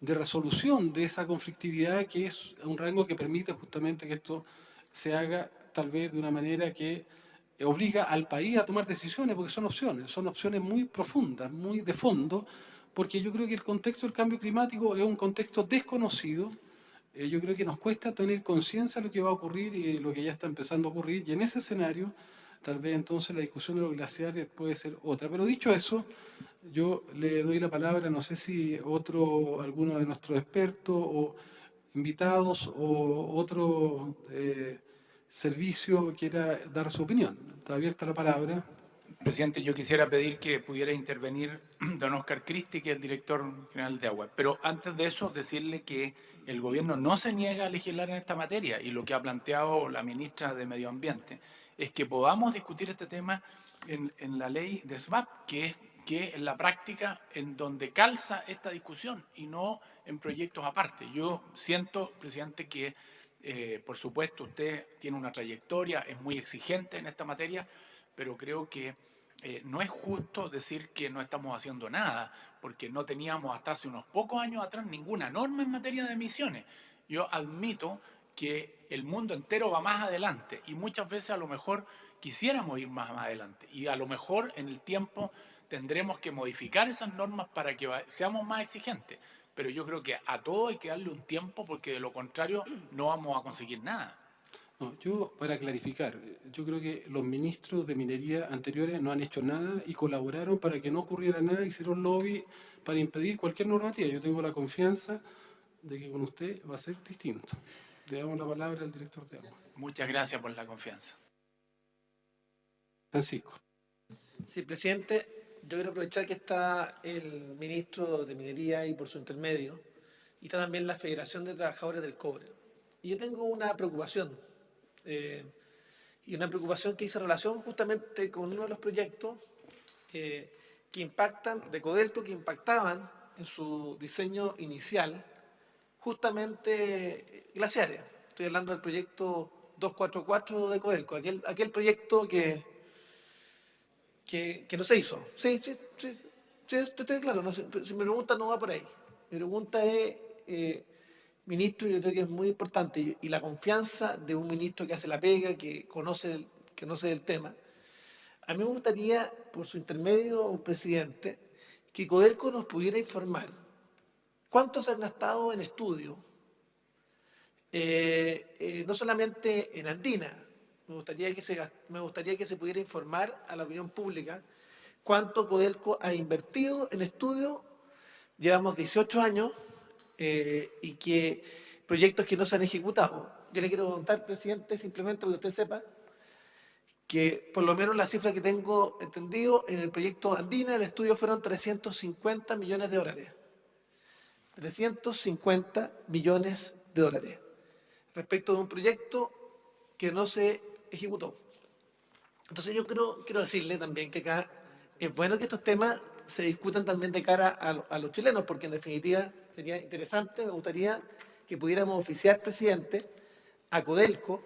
[SPEAKER 1] de resolución de esa conflictividad, que es un rango que permite justamente que esto se haga tal vez de una manera que obliga al país a tomar decisiones, porque son opciones muy profundas, muy de fondo, porque yo creo que el contexto del cambio climático es un contexto desconocido, yo creo que nos cuesta tener conciencia de lo que va a ocurrir y lo que ya está empezando a ocurrir. Y en ese escenario, tal vez entonces la discusión de los glaciares puede ser otra. Pero dicho eso, yo le doy la palabra, no sé si alguno de nuestros expertos o invitados o otro servicio quiera dar su opinión. Está abierta la palabra.
[SPEAKER 3] Presidente, yo quisiera pedir que pudiera intervenir don Oscar Cristi, que es el director general de Agua. Pero antes de eso, decirle que el gobierno no se niega a legislar en esta materia y lo que ha planteado la ministra de Medio Ambiente es que podamos discutir este tema en la ley de SVAP, que es la práctica en donde calza esta discusión y no en proyectos aparte. Yo siento, presidente, que por supuesto usted tiene una trayectoria, es muy exigente en esta materia, pero creo que no es justo decir que no estamos haciendo nada, porque no teníamos hasta hace unos pocos años atrás ninguna norma en materia de emisiones. Yo admito que el mundo entero va más adelante y muchas veces a lo mejor quisiéramos ir más adelante y a lo mejor en el tiempo tendremos que modificar esas normas para que seamos más exigentes. Pero yo creo que a todo hay que darle un tiempo porque de lo contrario no vamos a conseguir nada.
[SPEAKER 1] No, yo, para clarificar, yo creo que los ministros de minería anteriores no han hecho nada y colaboraron para que no ocurriera nada, hicieron lobby para impedir cualquier normativa. Yo tengo la confianza de que con usted va a ser distinto. Le damos la palabra al director de Agua.
[SPEAKER 3] Muchas gracias por la confianza.
[SPEAKER 1] Francisco.
[SPEAKER 4] Sí, presidente, yo quiero aprovechar que está el ministro de Minería y por su intermedio, y está también la Federación de Trabajadores del Cobre. Y yo tengo una preocupación, y una preocupación que hice relación justamente con uno de los proyectos que impactan, de Codelco, que impactaban en su diseño inicial justamente glaciares. Estoy hablando del proyecto 244 de Codelco, aquel proyecto que no se hizo. Sí, estoy claro. No sé, si me preguntan, no va por ahí. Mi pregunta es, ministro, yo creo que es muy importante y la confianza de un ministro que hace la pega, que conoce el tema. A mí me gustaría, por su intermedio, presidente, que Codelco nos pudiera informar cuánto se han gastado en estudio, no solamente en Andina. Me gustaría que se pudiera informar a la opinión pública cuánto Codelco ha invertido en estudio. Llevamos 18 años y que proyectos que no se han ejecutado. Yo le quiero preguntar, presidente, simplemente para que usted sepa, que por lo menos la cifra que tengo entendido, en el proyecto Andina, el estudio fueron 350 millones de dólares. 350 millones de dólares. Respecto de un proyecto que no se ejecutó. Entonces yo quiero decirle también que acá es bueno que estos temas se discutan también de cara a los chilenos, porque en definitiva sería interesante, me gustaría que pudiéramos oficiar, presidente, a Codelco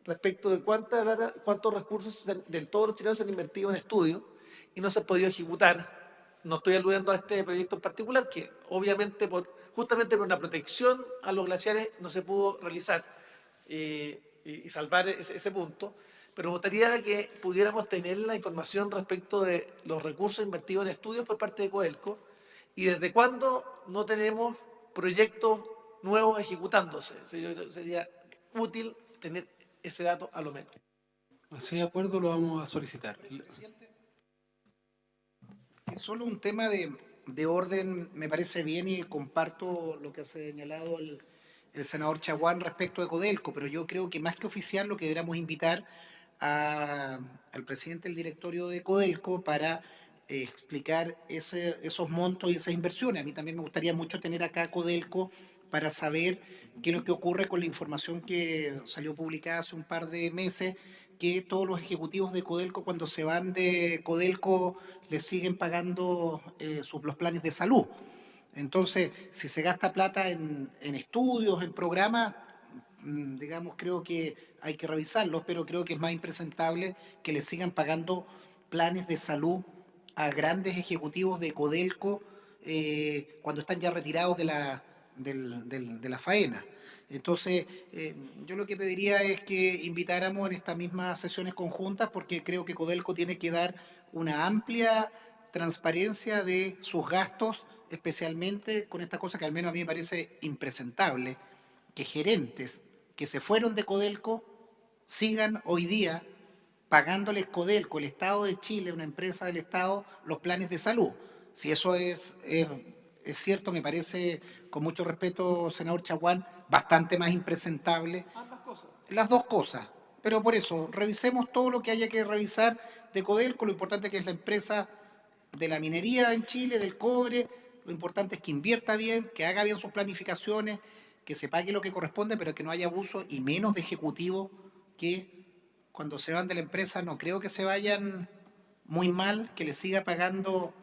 [SPEAKER 4] respecto de cuántos recursos de todos los chilenos se han invertido en estudios y no se ha podido ejecutar. No estoy aludiendo a este proyecto en particular, que obviamente justamente por una protección a los glaciares no se pudo realizar y salvar ese punto, pero me gustaría que pudiéramos tener la información respecto de los recursos invertidos en estudios por parte de Codelco y desde cuándo no tenemos proyectos nuevos ejecutándose. Sería útil tener ese dato a lo menos.
[SPEAKER 1] Si de acuerdo, lo vamos a solicitar.
[SPEAKER 2] Es solo un tema de orden, me parece bien y comparto lo que ha señalado el senador Chaguán respecto de Codelco, pero yo creo que más que oficial lo que deberíamos invitar al presidente del directorio de Codelco para explicar esos montos y esas inversiones. A mí también me gustaría mucho tener acá a Codelco para saber qué es lo que ocurre con la información que salió publicada hace un par de meses, que todos los ejecutivos de Codelco cuando se van de Codelco les siguen pagando los planes de salud. Entonces, si se gasta plata en estudios, en programas, digamos, creo que hay que revisarlos, pero creo que es más impresentable que le sigan pagando planes de salud a grandes ejecutivos de Codelco cuando están ya retirados de la faena. Entonces, yo lo que pediría es que invitáramos en estas mismas sesiones conjuntas, porque creo que Codelco tiene que dar una amplia transparencia de sus gastos, especialmente con esta cosa que al menos a mí me parece impresentable, que gerentes que se fueron de Codelco sigan hoy día pagándoles Codelco, el Estado de Chile, una empresa del Estado, los planes de salud. Si eso es cierto, me parece, con mucho respeto, senador Chaguán, bastante más impresentable. Las dos cosas. Pero por eso, revisemos todo lo que haya que revisar de Codelco, lo importante que es la empresa de la minería en Chile, del cobre, lo importante es que invierta bien, que haga bien sus planificaciones, que se pague lo que corresponde, pero que no haya abuso y menos de ejecutivos que cuando se van de la empresa no creo que se vayan muy mal, que les siga pagando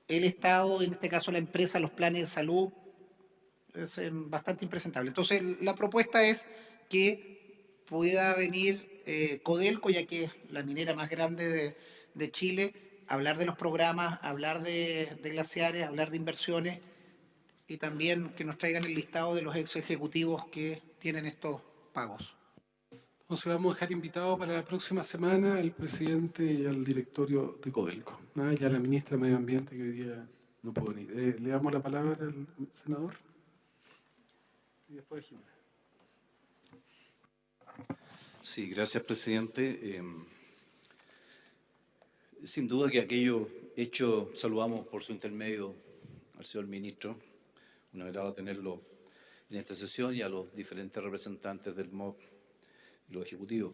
[SPEAKER 2] el Estado, en este caso la empresa, los planes de salud, es bastante impresentable. Entonces, la propuesta es que pueda venir Codelco, ya que es la minera más grande de Chile, hablar de los programas, hablar de glaciares, hablar de inversiones y también que nos traigan el listado de los ex ejecutivos que tienen estos pagos.
[SPEAKER 1] Entonces vamos a dejar invitado para la próxima semana al presidente y al directorio de Codelco. Y a la ministra de Medio Ambiente que hoy día no pudo venir. Le damos la palabra al senador y después a Jimena.
[SPEAKER 5] Sí, gracias, presidente. Sin duda que aquello hecho, saludamos por su intermedio al señor ministro. Un agrado tenerlo en esta sesión y a los diferentes representantes del MOB y los ejecutivos.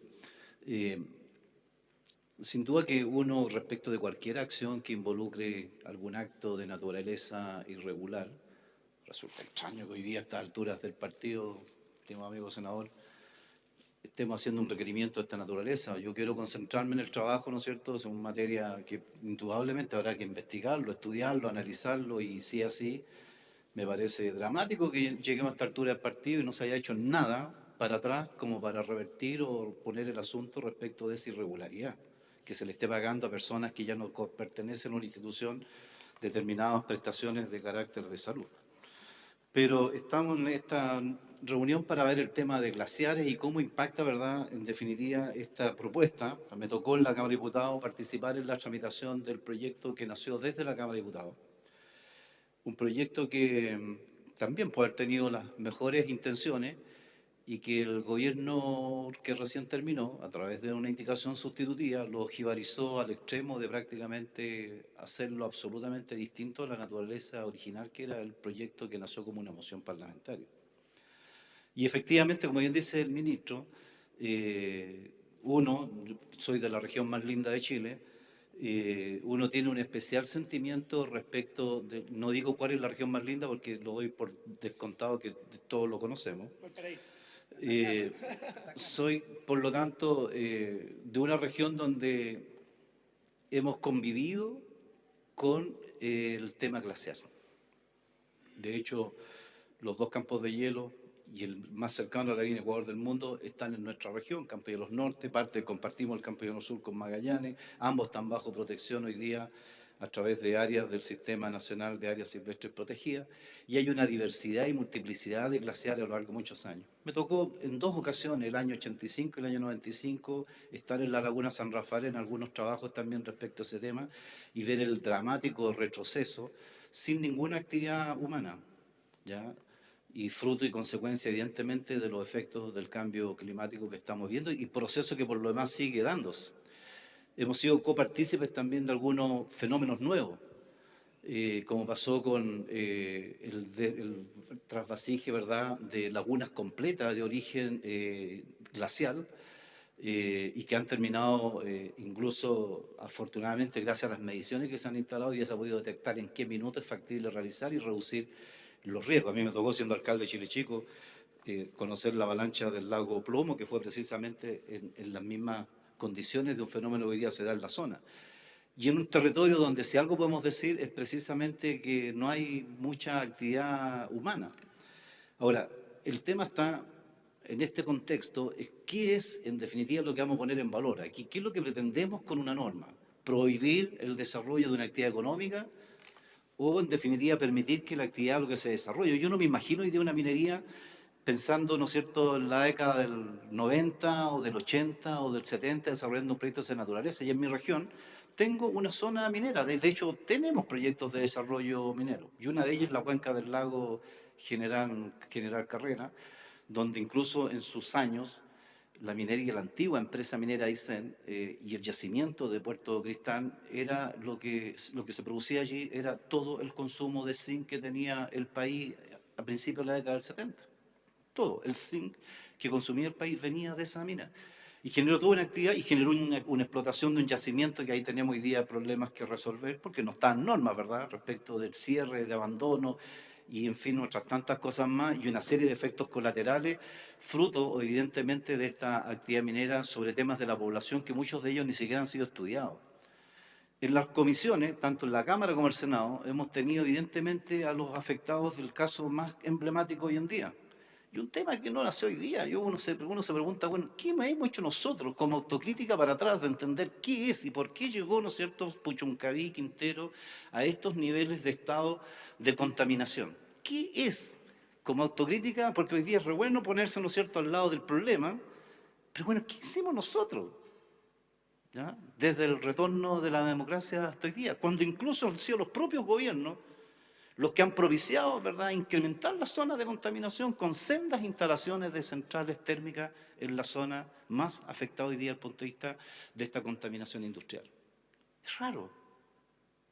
[SPEAKER 5] Sin duda que uno, respecto de cualquier acción que involucre algún acto de naturaleza irregular, resulta extraño que hoy día a estas alturas del partido, estimado amigo senador, estemos haciendo un requerimiento de esta naturaleza. Yo quiero concentrarme en el trabajo, ¿no es cierto? Es una materia que indudablemente habrá que investigarlo, estudiarlo, analizarlo, y si es así, me parece dramático que lleguemos a esta altura del partido y no se haya hecho nada para atrás como para revertir o poner el asunto respecto de esa irregularidad, que se le esté pagando a personas que ya no pertenecen a una institución determinadas prestaciones de carácter de salud. Pero estamos en esta reunión para ver el tema de glaciares y cómo impacta, ¿verdad?, en definitiva, esta propuesta. Me tocó en la Cámara de Diputados participar en la tramitación del proyecto que nació desde la Cámara de Diputados. Un proyecto que también puede haber tenido las mejores intenciones y que el gobierno que recién terminó, a través de una indicación sustitutiva, lo jibarizó al extremo de prácticamente hacerlo absolutamente distinto a la naturaleza original que era el proyecto que nació como una moción parlamentaria. Y efectivamente, como bien dice el ministro, yo soy de la región más linda de Chile, uno tiene un especial sentimiento respecto de, no digo cuál es la región más linda porque lo doy por descontado que todos lo conocemos. Soy, por lo tanto, de una región donde hemos convivido con el tema glaciar. De hecho, los dos campos de hielo y el más cercano a la línea Ecuador del mundo están en nuestra región, Campo Hielos Norte, compartimos el Campo Hielos Sur con Magallanes, ambos están bajo protección hoy día a través de áreas del Sistema Nacional de Áreas Silvestres Protegidas, y hay una diversidad y multiplicidad de glaciares a lo largo de muchos años. Me tocó en dos ocasiones, el año 85 y el año 95, estar en la Laguna San Rafael en algunos trabajos también respecto a ese tema y ver el dramático retroceso sin ninguna actividad humana, ¿ya? Y fruto y consecuencia, evidentemente, de los efectos del cambio climático que estamos viendo y proceso que por lo demás sigue dándose. Hemos sido copartícipes también de algunos fenómenos nuevos, como pasó con el trasvasije, ¿verdad?, de lagunas completas de origen glacial, y que han terminado incluso, afortunadamente, gracias a las mediciones que se han instalado, ya se ha podido detectar en qué minuto es factible realizar y reducir los riesgos. A mí me tocó, siendo alcalde de Chile Chico, conocer la avalancha del lago Plomo, que fue precisamente en las mismas condiciones de un fenómeno que hoy día se da en la zona. Y en un territorio donde, si algo podemos decir, es precisamente que no hay mucha actividad humana. Ahora, el tema está en este contexto, es qué es en definitiva lo que vamos a poner en valor aquí, qué es lo que pretendemos con una norma, prohibir el desarrollo de una actividad económica o en definitiva permitir que la actividad lo que se desarrolle. Yo no me imagino hoy día una minería pensando, ¿no es cierto?, en la década del 90 o del 80 o del 70 desarrollando un proyecto de esa naturaleza. Y en mi región tengo una zona minera, de hecho tenemos proyectos de desarrollo minero, y una de ellas es la cuenca del lago General Carrera, donde incluso en sus años la minería, la antigua empresa minera Aysén y el yacimiento de Puerto Cristal, era lo que se producía allí era todo el consumo de zinc que tenía el país a principios de la década del 70. Todo el zinc que consumía el país venía de esa mina. Y generó toda una actividad y generó una explotación de un yacimiento que ahí tenemos hoy día problemas que resolver porque no están normas, ¿verdad?, respecto del cierre, de abandono y, en fin, otras tantas cosas más y una serie de efectos colaterales, fruto, evidentemente, de esta actividad minera sobre temas de la población que muchos de ellos ni siquiera han sido estudiados. En las comisiones, tanto en la Cámara como en el Senado, hemos tenido, evidentemente, a los afectados del caso más emblemático hoy en día. Y un tema que no nació hoy día. Uno se pregunta, bueno, ¿qué hemos hecho nosotros como autocrítica para atrás de entender qué es y por qué llegó, ¿no es cierto?, Puchuncaví, Quintero, a estos niveles de estado de contaminación? ¿Qué es como autocrítica? Porque hoy día es re bueno ponerse, ¿no es cierto?, al lado del problema. Pero bueno, ¿qué hicimos nosotros? ¿Ya? Desde el retorno de la democracia hasta hoy día, cuando incluso han sido los propios gobiernos los que han propiciado, ¿verdad?, incrementar las zonas de contaminación con sendas instalaciones de centrales térmicas en la zona más afectada hoy día desde el punto de vista de esta contaminación industrial. Es raro.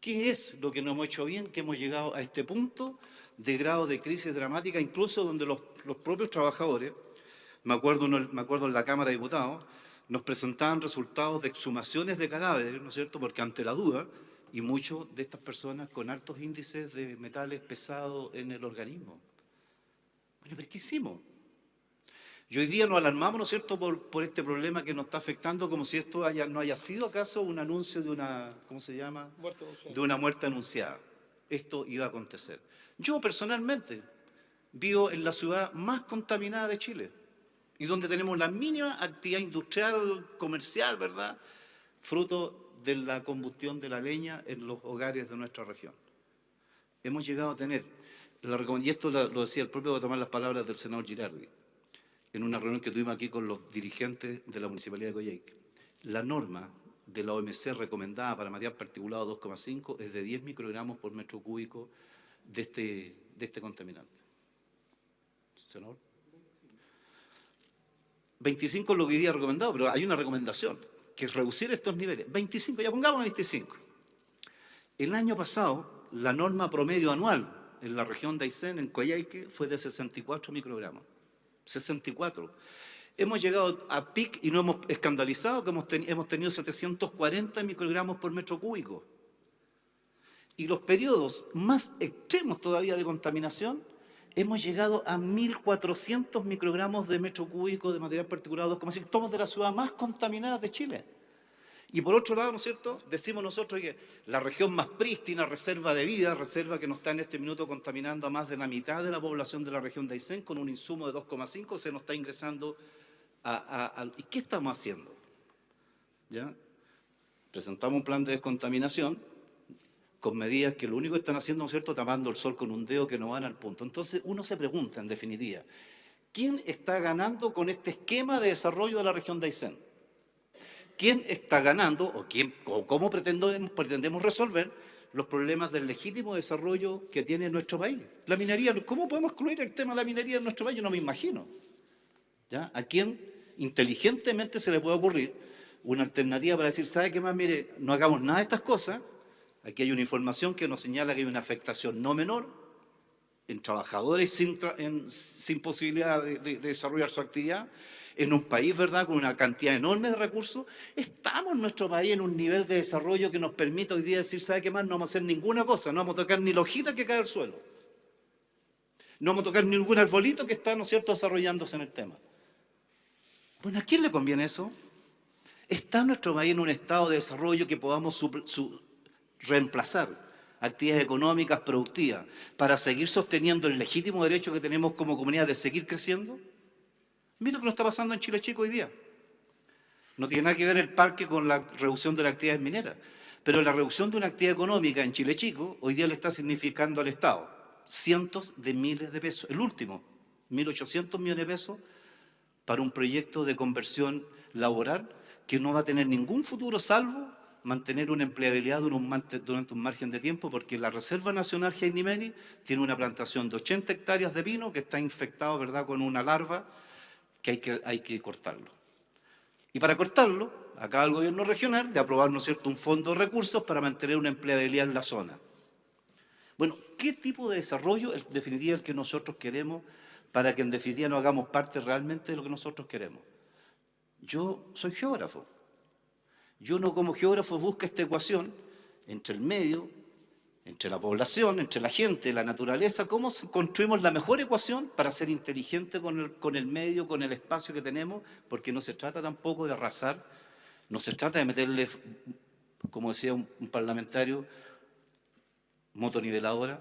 [SPEAKER 5] ¿Qué es lo que no hemos hecho bien, que hemos llegado a este punto de grado de crisis dramática, incluso donde los propios trabajadores, me acuerdo en la Cámara de Diputados, nos presentaban resultados de exhumaciones de cadáveres, ¿no es cierto?, porque ante la duda, y muchas de estas personas con altos índices de metales pesados en el organismo. Bueno, ¿pero qué hicimos? Y hoy día nos alarmamos, ¿no es cierto?, por este problema que nos está afectando, como si esto no haya sido acaso un anuncio de una, ¿cómo se llama?, de una muerte anunciada. Esto iba a acontecer. Yo personalmente vivo en la ciudad más contaminada de Chile y donde tenemos la mínima actividad industrial, comercial, ¿verdad?, fruto de la combustión de la leña en los hogares de nuestra región. Hemos llegado a tener, y esto lo decía el propio, voy a tomar las palabras del senador Girardi, en una reunión que tuvimos aquí con los dirigentes de la Municipalidad de Coyhaique. La norma de la OMC recomendada para material particulado 2,5 es de 10 microgramos por metro cúbico de este contaminante. Senador. 25 es lo que iría recomendado, pero hay una recomendación, que es reducir estos niveles. 25, ya pongamos 25. El año pasado, la norma promedio anual en la región de Aysén, en Coyhaique, fue de 64 microgramos. 64. Hemos llegado a pic y no hemos escandalizado que hemos tenido 740 microgramos por metro cúbico. Y los periodos más extremos todavía de contaminación, hemos llegado a 1.400 microgramos de metro cúbico de material particulado 2,5. Estamos de la ciudad más contaminada de Chile. Y por otro lado, ¿no es cierto?, decimos nosotros que la región más prístina, reserva de vida, reserva que nos está en este minuto contaminando a más de la mitad de la población de la región de Aysén, con un insumo de 2,5, se nos está ingresando ¿Y qué estamos haciendo? ¿Ya? Presentamos un plan de descontaminación con medidas que lo único que están haciendo, ¿no es cierto?, tapando el sol con un dedo, que no van al punto. Entonces uno se pregunta, en definitiva, ¿quién está ganando con este esquema de desarrollo de la región de Aysén? ¿Quién está ganando o cómo pretendemos resolver los problemas del legítimo desarrollo que tiene nuestro país? La minería, ¿cómo podemos excluir el tema de la minería en nuestro país? Yo no me imagino. ¿Ya? ¿A quién inteligentemente se le puede ocurrir una alternativa para decir, ¿sabe qué más? Mire, no hagamos nada de estas cosas. Aquí hay una información que nos señala que hay una afectación no menor en trabajadores sin posibilidad de desarrollar su actividad, en un país, ¿verdad?, con una cantidad enorme de recursos. Estamos en nuestro país en un nivel de desarrollo que nos permite hoy día decir, ¿sabe qué más? No vamos a hacer ninguna cosa, no vamos a tocar ni la hojita que cae al suelo. No vamos a tocar ningún arbolito que está, ¿no es cierto?, desarrollándose en el tema. Bueno, ¿a quién le conviene eso? ¿Está nuestro país en un estado de desarrollo que podamos reemplazar actividades económicas productivas para seguir sosteniendo el legítimo derecho que tenemos como comunidad de seguir creciendo? Mira lo que nos está pasando en Chile Chico hoy día. No tiene nada que ver el parque con la reducción de las actividades mineras, pero la reducción de una actividad económica en Chile Chico hoy día le está significando al Estado cientos de miles de pesos. El último, 1.800 millones de pesos para un proyecto de conversión laboral que no va a tener ningún futuro salvo mantener una empleabilidad durante un margen de tiempo, porque la Reserva Nacional Jainimeni tiene una plantación de 80 hectáreas de pino que está infectado, ¿verdad?, con una larva que hay que cortarlo. Y para cortarlo, acaba el gobierno regional de aprobar, ¿no es cierto?, un fondo de recursos para mantener una empleabilidad en la zona. Bueno, ¿qué tipo de desarrollo, en definitiva, el que nosotros queremos para que en definitiva nos hagamos parte realmente de lo que nosotros queremos? Yo soy geógrafo. Yo no, como geógrafo, busco esta ecuación entre el medio, entre la población, entre la gente, la naturaleza. ¿Cómo construimos la mejor ecuación para ser inteligente con el medio, con el espacio que tenemos? Porque no se trata tampoco de arrasar, no se trata de meterle, como decía un parlamentario, retroexcavadora.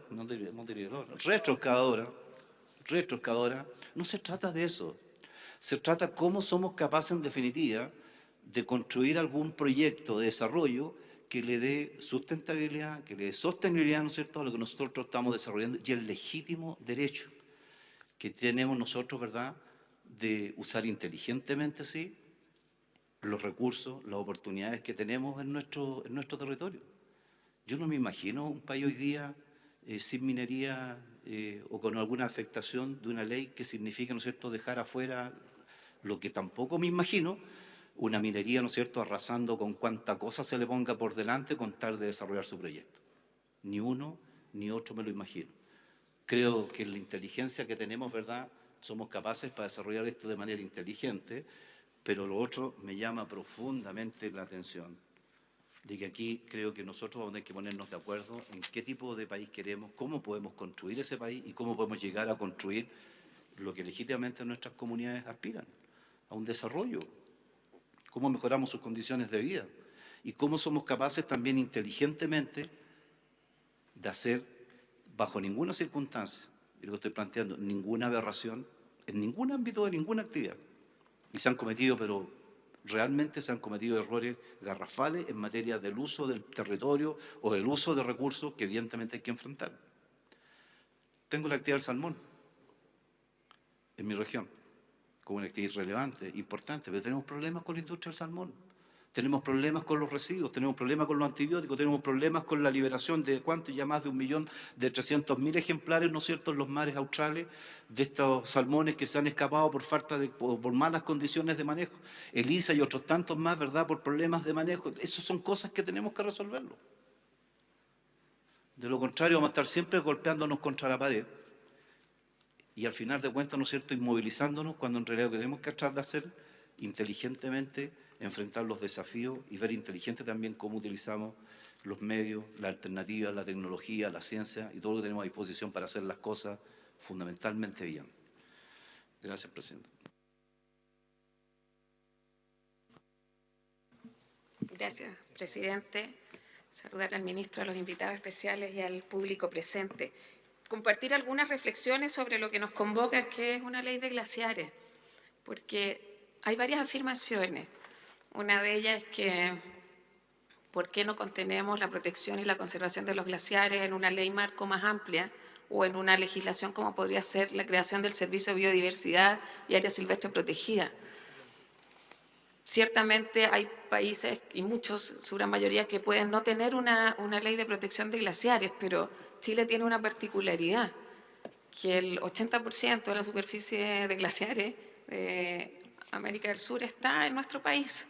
[SPEAKER 5] No se trata de eso. Se trata de cómo somos capaces, en definitiva, de construir algún proyecto de desarrollo que le dé sustentabilidad, que le dé sostenibilidad, ¿no es cierto?, a lo que nosotros estamos desarrollando y el legítimo derecho que tenemos nosotros, ¿verdad?, de usar inteligentemente, sí, los recursos, las oportunidades que tenemos en nuestro territorio. Yo no me imagino un país hoy día sin minería o con alguna afectación de una ley que signifique, ¿no es cierto?, dejar afuera, lo que tampoco me imagino, una minería, ¿no es cierto?, arrasando con cuanta cosa se le ponga por delante con tal de desarrollar su proyecto. Ni uno ni otro me lo imagino. Creo que en la inteligencia que tenemos, ¿verdad?, somos capaces para desarrollar esto de manera inteligente, pero lo otro me llama profundamente la atención, de que aquí creo que nosotros vamos a tener que ponernos de acuerdo en qué tipo de país queremos, cómo podemos construir ese país y cómo podemos llegar a construir lo que legítimamente nuestras comunidades aspiran, a un desarrollo, cómo mejoramos sus condiciones de vida y cómo somos capaces también inteligentemente de hacer, bajo ninguna circunstancia, y lo que estoy planteando, ninguna aberración en ningún ámbito de ninguna actividad. Y se han cometido, pero realmente se han cometido errores garrafales en materia del uso del territorio o del uso de recursos que evidentemente hay que enfrentar. Tengo la actividad del salmón en mi región, como una actividad relevante, importante, pero tenemos problemas con la industria del salmón. Tenemos problemas con los residuos, tenemos problemas con los antibióticos, tenemos problemas con la liberación de ¿cuánto? Ya más de 1.300.000 ejemplares, ¿no es cierto?, en los mares australes, de estos salmones que se han escapado por malas condiciones de manejo. ELISA y otros tantos más, ¿verdad?, por problemas de manejo. Esas son cosas que tenemos que resolverlo. De lo contrario, vamos a estar siempre golpeándonos contra la pared y al final de cuentas, ¿no es cierto?, inmovilizándonos, cuando en realidad lo que tenemos que tratar de hacer inteligentemente, enfrentar los desafíos y ver inteligente también cómo utilizamos los medios, las alternativas, la tecnología, la ciencia y todo lo que tenemos a disposición para hacer las cosas fundamentalmente bien. Gracias, presidente.
[SPEAKER 6] Gracias, presidente. Saludar al ministro, a los invitados especiales y al público presente. Compartir algunas reflexiones sobre lo que nos convoca, que es una ley de glaciares, porque hay varias afirmaciones. Una de ellas es que ¿por qué no contenemos la protección y la conservación de los glaciares en una ley marco más amplia o en una legislación como podría ser la creación del Servicio de Biodiversidad y Área Silvestre Protegida? Ciertamente hay países, y muchos, su gran mayoría, que pueden no tener una ley de protección de glaciares, pero Chile tiene una particularidad, que el 80% de la superficie de glaciares de América del Sur está en nuestro país.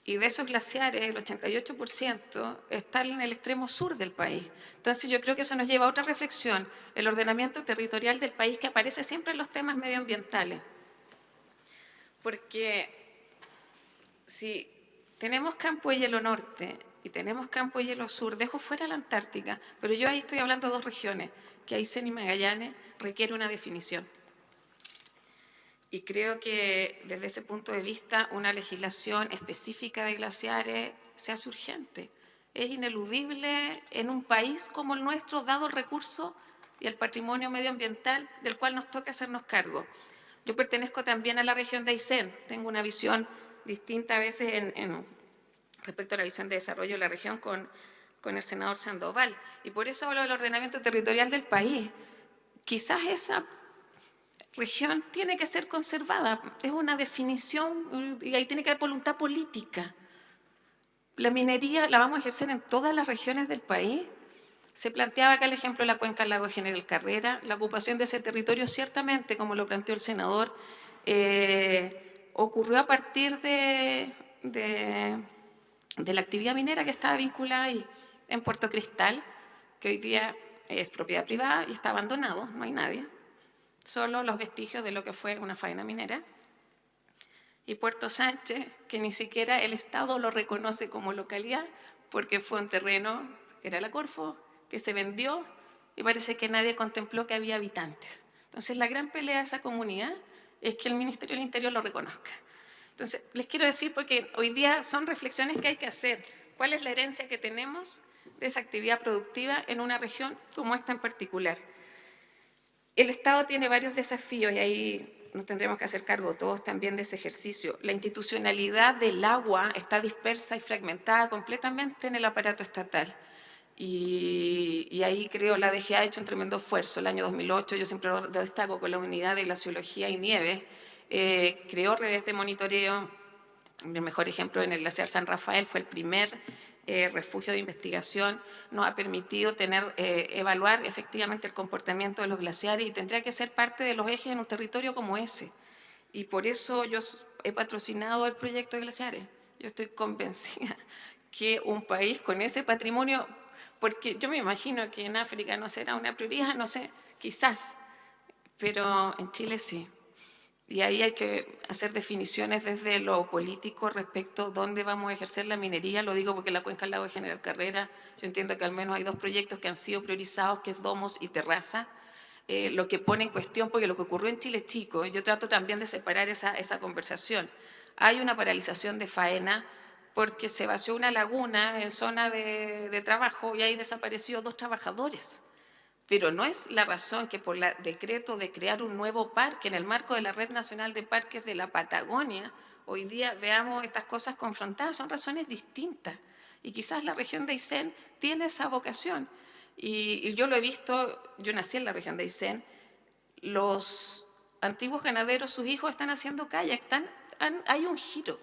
[SPEAKER 6] Y de esos glaciares, el 88% están en el extremo sur del país. Entonces yo creo que eso nos lleva a otra reflexión, el ordenamiento territorial del país, que aparece siempre en los temas medioambientales. Porque si tenemos campo de hielo norte y tenemos campo de hielo sur, dejo fuera la Antártica, pero yo ahí estoy hablando de dos regiones, que Aysén y Magallanes requiere una definición. Y creo que desde ese punto de vista una legislación específica de glaciares se hace urgente. Es ineludible en un país como el nuestro, dado el recurso y el patrimonio medioambiental del cual nos toca hacernos cargo. Yo pertenezco también a la región de Aysén, tengo una visión distinta a veces respecto a la visión de desarrollo de la región con el senador Sandoval, y por eso hablo del ordenamiento territorial del país. Quizás esa región tiene que ser conservada, es una definición y ahí tiene que haber voluntad política. La minería la vamos a ejercer en todas las regiones del país. Se planteaba acá el ejemplo de la cuenca del lago General Carrera. La ocupación de ese territorio, ciertamente, como lo planteó el senador, ocurrió a partir de la actividad minera que estaba vinculada ahí, en Puerto Cristal, que hoy día es propiedad privada y está abandonado, no hay nadie, solo los vestigios de lo que fue una faena minera. Y Puerto Sánchez, que ni siquiera el Estado lo reconoce como localidad, porque fue un terreno que era la Corfo, que se vendió y parece que nadie contempló que había habitantes. Entonces, la gran pelea de esa comunidad es que el Ministerio del Interior lo reconozca. Entonces, les quiero decir, porque hoy día son reflexiones que hay que hacer. ¿Cuál es la herencia que tenemos de esa actividad productiva en una región como esta en particular? El Estado tiene varios desafíos y ahí nos tendremos que hacer cargo todos también de ese ejercicio. La institucionalidad del agua está dispersa y fragmentada completamente en el aparato estatal. Y ahí creo la DGA ha hecho un tremendo esfuerzo. El año 2008, yo siempre lo destaco, con la unidad de glaciología y nieve, creó redes de monitoreo. El mejor ejemplo en el glaciar San Rafael fue el primer refugio de investigación. Nos ha permitido evaluar efectivamente el comportamiento de los glaciares y tendría que ser parte de los ejes en un territorio como ese. Y por eso yo he patrocinado el proyecto de glaciares. Yo estoy convencida que un país con ese patrimonio, porque yo me imagino que en África no será una prioridad, no sé, quizás, pero en Chile sí. Y ahí hay que hacer definiciones desde lo político respecto a dónde vamos a ejercer la minería. Lo digo porque la cuenca del lago de General Carrera, yo entiendo que al menos hay dos proyectos que han sido priorizados, que es Domos y Terraza. Lo que pone en cuestión, porque lo que ocurrió en Chile es chico, yo trato también de separar esa conversación. Hay una paralización de faena porque se vació una laguna en zona de trabajo y ahí desapareció 2 trabajadores. Pero no es la razón que por el decreto de crear un nuevo parque en el marco de la Red Nacional de Parques de la Patagonia, hoy día veamos estas cosas confrontadas, son razones distintas. Y quizás la región de Aysén tiene esa vocación. Y yo lo he visto, yo nací en la región de Aysén, los antiguos ganaderos, sus hijos están haciendo kayak, hay un giro.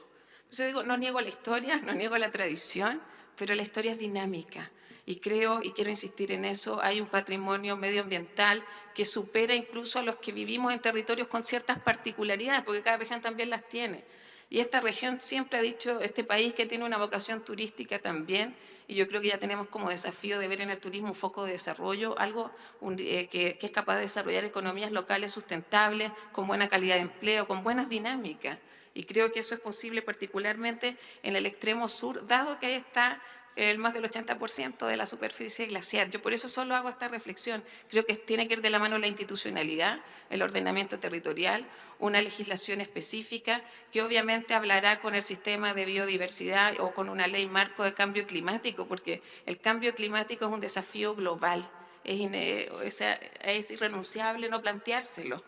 [SPEAKER 6] Entonces digo, no niego la historia, no niego la tradición, pero la historia es dinámica. Y creo, y quiero insistir en eso, hay un patrimonio medioambiental que supera incluso a los que vivimos en territorios con ciertas particularidades, porque cada región también las tiene. Y esta región siempre ha dicho, este país que tiene una vocación turística también, y yo creo que ya tenemos como desafío de ver en el turismo un foco de desarrollo, algo que es capaz de desarrollar economías locales sustentables, con buena calidad de empleo, con buenas dinámicas. Y creo que eso es posible particularmente en el extremo sur, dado que ahí está el más del 80% de la superficie glaciar. Yo por eso solo hago esta reflexión. Creo que tiene que ir de la mano la institucionalidad, el ordenamiento territorial, una legislación específica que obviamente hablará con el sistema de biodiversidad o con una ley marco de cambio climático, porque el cambio climático es un desafío global. Es irrenunciable no planteárselo.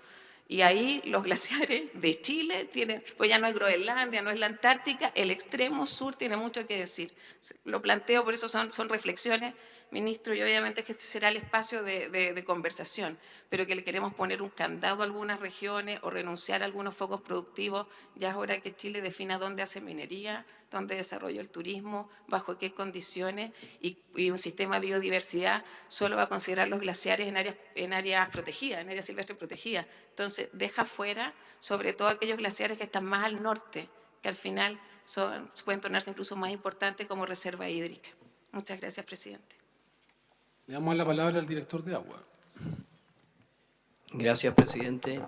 [SPEAKER 6] Y ahí los glaciares de Chile tienen, pues ya no es Groenlandia, no es la Antártica, el extremo sur tiene mucho que decir. Lo planteo, por eso son reflexiones, ministro, y obviamente que este será el espacio de conversación, pero que le queremos poner un candado a algunas regiones o renunciar a algunos focos productivos. Ya es hora que Chile defina dónde hace minería, dónde desarrolla el turismo, bajo qué condiciones, y un sistema de biodiversidad solo va a considerar los glaciares en áreas protegidas, en áreas silvestres protegidas. Entonces, deja fuera sobre todo aquellos glaciares que están más al norte, que al final pueden tornarse incluso más importantes como reserva hídrica. Muchas gracias, presidente.
[SPEAKER 1] Le damos la palabra al director de agua.
[SPEAKER 7] Gracias, presidente.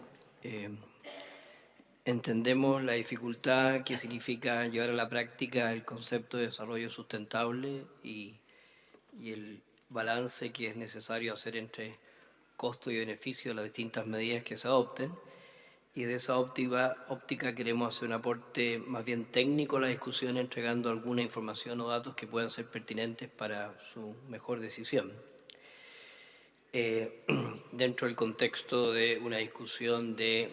[SPEAKER 7] Entendemos la dificultad que significa llevar a la práctica el concepto de desarrollo sustentable y el balance que es necesario hacer entre costo y beneficio de las distintas medidas que se adopten. Y de esa óptica queremos hacer un aporte más bien técnico a la discusión, entregando alguna información o datos que puedan ser pertinentes para su mejor decisión. Dentro del contexto de una discusión de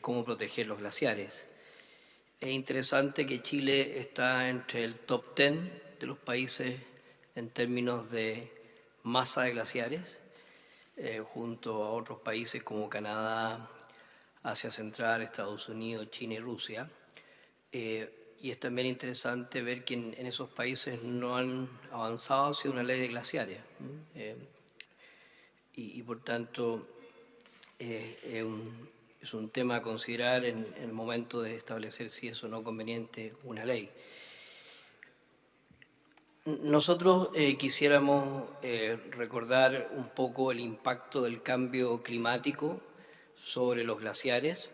[SPEAKER 7] cómo proteger los glaciares. Es interesante que Chile está entre el top 10 de los países en términos de masa de glaciares, junto a otros países como Canadá, Asia Central, Estados Unidos, China y Rusia. y es también interesante ver que en esos países no han avanzado hacia una ley de glaciares. Y por tanto es un tema a considerar en el momento de establecer si es o no conveniente una ley. Nosotros quisiéramos recordar un poco el impacto del cambio climático sobre los glaciares,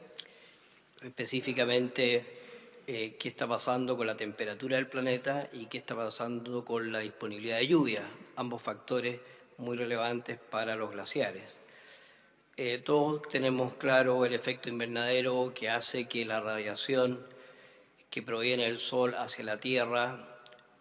[SPEAKER 7] específicamente qué está pasando con la temperatura del planeta y qué está pasando con la disponibilidad de lluvia, ambos factores muy relevantes para los glaciares. Todos tenemos claro el efecto invernadero que hace que la radiación que proviene del Sol hacia la Tierra,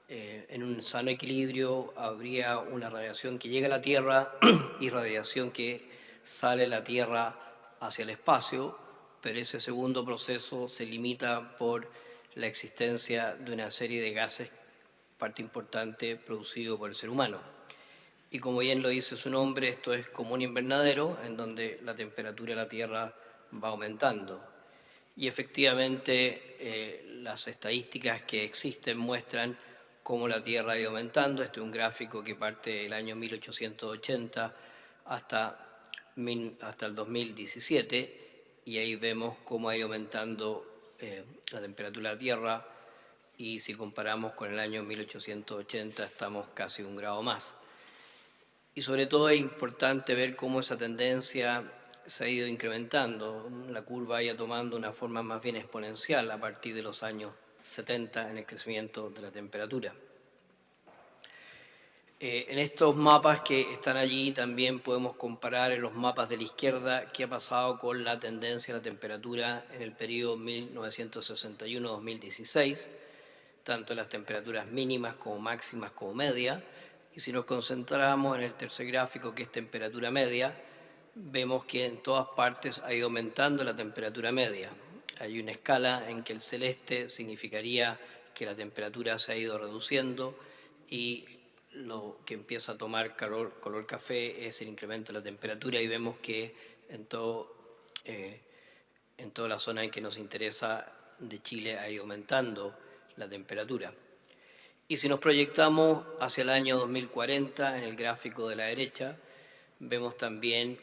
[SPEAKER 7] en un sano equilibrio habría una radiación que llega a la Tierra y radiación que sale de la Tierra hacia el espacio, pero ese segundo proceso se limita por la existencia de una serie de gases, parte importante producido por el ser humano. Y como bien lo dice su nombre, esto es como un invernadero en donde la temperatura de la Tierra va aumentando. Y efectivamente las estadísticas que existen muestran cómo la Tierra ha ido aumentando. Este es un gráfico que parte del año 1880 hasta el 2017, y ahí vemos cómo ha ido aumentando la temperatura de la Tierra, y si comparamos con el año 1880 estamos casi 1 grado más. Y sobre todo es importante ver cómo esa tendencia se ha ido incrementando. La curva ha ido tomando una forma más bien exponencial a partir de los años 70 en el crecimiento de la temperatura. En estos mapas que están allí también podemos comparar en los mapas de la izquierda qué ha pasado con la tendencia de la temperatura en el periodo 1961-2016, tanto las temperaturas mínimas como máximas como medias. Y si nos concentramos en el tercer gráfico, que es temperatura media, vemos que en todas partes ha ido aumentando la temperatura media. Hay una escala en que el celeste significaría que la temperatura se ha ido reduciendo, y lo que empieza a tomar color café es el incremento de la temperatura, y vemos que en toda la zona en que nos interesa de Chile ha ido aumentando la temperatura. Y si nos proyectamos hacia el año 2040, en el gráfico de la derecha, vemos también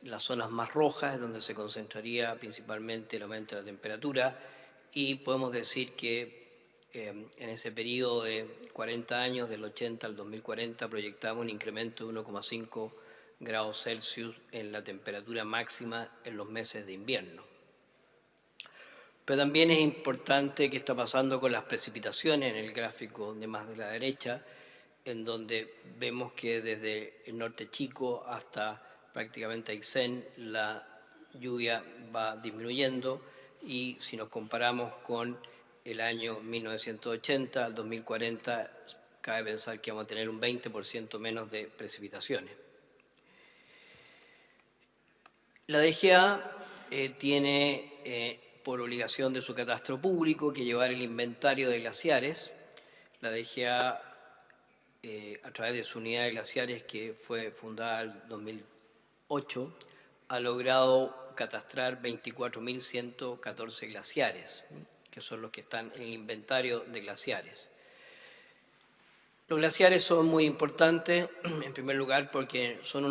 [SPEAKER 7] las zonas más rojas, donde se concentraría principalmente el aumento de la temperatura, y podemos decir que en ese periodo de 40 años, del 80 al 2040, proyectamos un incremento de 1,5 grados Celsius en la temperatura máxima en los meses de invierno. Pero también es importante qué está pasando con las precipitaciones en el gráfico de más de la derecha, en donde vemos que desde el norte chico hasta prácticamente Aysén la lluvia va disminuyendo, y si nos comparamos con el año 1980 al 2040, cabe pensar que vamos a tener un 20% menos de precipitaciones. La DGA tiene por obligación de su catastro público que llevar el inventario de glaciares. La DGA, a través de su unidad de glaciares, que fue fundada en 2008, ha logrado catastrar 24.114 glaciares, que son los que están en el inventario de glaciares. Los glaciares son muy importantes, en primer lugar, porque son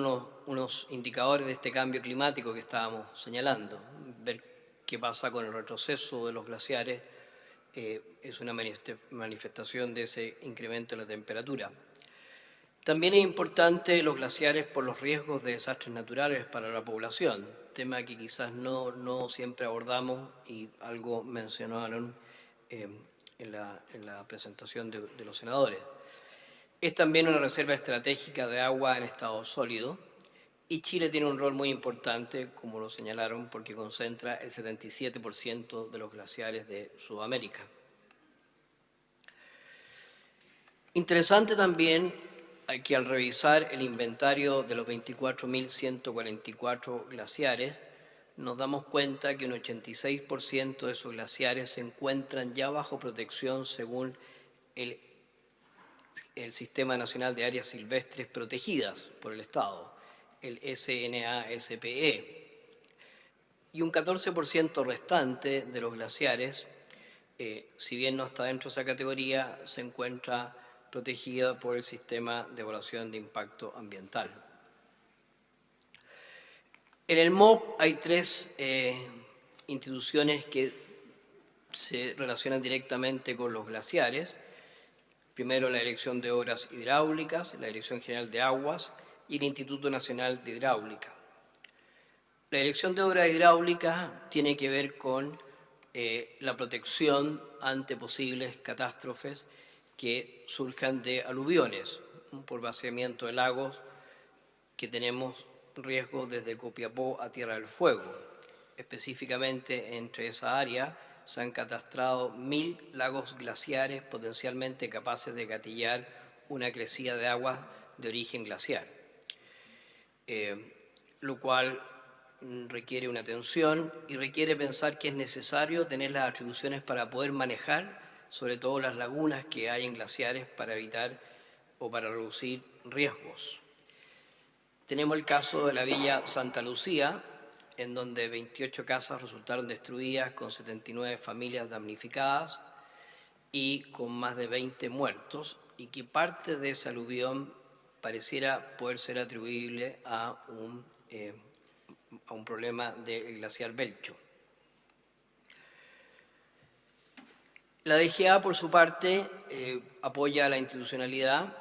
[SPEAKER 7] unos indicadores de este cambio climático que estábamos señalando. Ver qué pasa con el retroceso de los glaciares es una manifestación de ese incremento de la temperatura. También es importante los glaciares por los riesgos de desastres naturales para la población, tema que quizás no siempre abordamos, y algo mencionaron en la presentación de los senadores. Es también una reserva estratégica de agua en estado sólido, y Chile tiene un rol muy importante, como lo señalaron, porque concentra el 77% de los glaciares de Sudamérica. Interesante también que al revisar el inventario de los 24.144 glaciares, nos damos cuenta que un 86% de esos glaciares se encuentran ya bajo protección según el Sistema Nacional de Áreas Silvestres Protegidas por el Estado, el SNASPE. Y un 14% restante de los glaciares si bien no está dentro de esa categoría, se encuentra protegida por el sistema de evaluación de impacto ambiental. En el MOP hay tres instituciones que se relacionan directamente con los glaciares. Primero, la Dirección de Obras Hidráulicas, la Dirección General de Aguas y el Instituto Nacional de Hidráulica. La Dirección de Obras Hidráulicas tiene que ver con la protección ante posibles catástrofes que surjan de aluviones por vaciamiento de lagos, que tenemos riesgo desde Copiapó a Tierra del Fuego. Específicamente entre esa área se han catastrado 1000 lagos glaciares potencialmente capaces de gatillar una crecida de agua de origen glaciar, lo cual requiere una atención y requiere pensar que es necesario tener las atribuciones para poder manejar sobre todo las lagunas que hay en glaciares para evitar o para reducir riesgos. Tenemos el caso de la Villa Santa Lucía, en donde 28 casas resultaron destruidas con 79 familias damnificadas y con más de 20 muertos, y que parte de ese aluvión pareciera poder ser atribuible a un problema del glaciar Belcho. La DGA, por su parte, apoya la institucionalidad,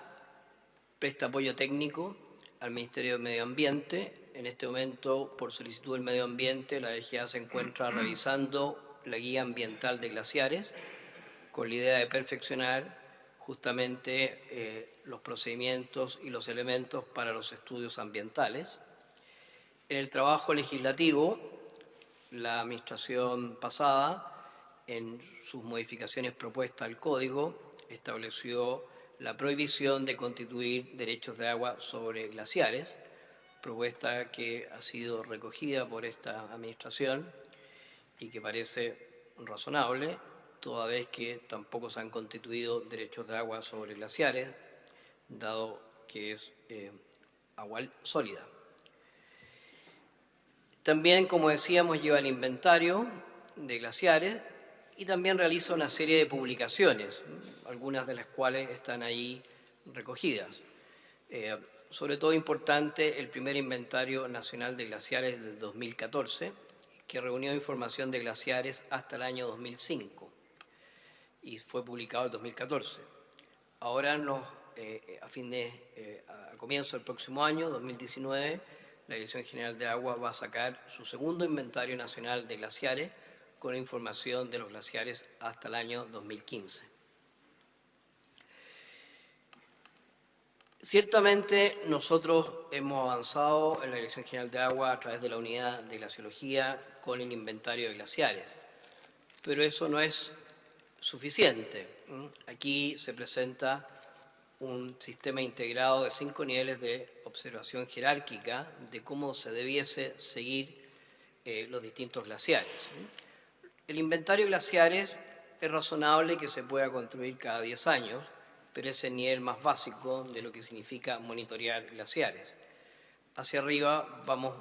[SPEAKER 7] presta apoyo técnico al Ministerio de Medio Ambiente. En este momento, por solicitud del Medio Ambiente, la DGA se encuentra revisando la guía ambiental de glaciares con la idea de perfeccionar justamente los procedimientos y los elementos para los estudios ambientales. En el trabajo legislativo, la administración pasada, en sus modificaciones propuestas al Código, estableció la prohibición de constituir derechos de agua sobre glaciares, propuesta que ha sido recogida por esta administración y que parece razonable, toda vez que tampoco se han constituido derechos de agua sobre glaciares, dado que es agua sólida. También, como decíamos, lleva el inventario de glaciares y también realiza una serie de publicaciones, algunas de las cuales están ahí recogidas. Sobre todo importante el primer inventario nacional de glaciares del 2014, que reunió información de glaciares hasta el año 2005 y fue publicado en 2014. Ahora, a comienzo del próximo año, 2019, la Dirección General de Aguas va a sacar su segundo inventario nacional de glaciares con información de los glaciares hasta el año 2015. Ciertamente nosotros hemos avanzado en la Dirección General de Agua a través de la unidad de glaciología con el inventario de glaciares, pero eso no es suficiente. Aquí se presenta un sistema integrado de 5 niveles de observación jerárquica de cómo se debiese seguir los distintos glaciares. El inventario de glaciares es razonable que se pueda construir cada 10 años, pero es el nivel más básico de lo que significa monitorear glaciares. Hacia arriba vamos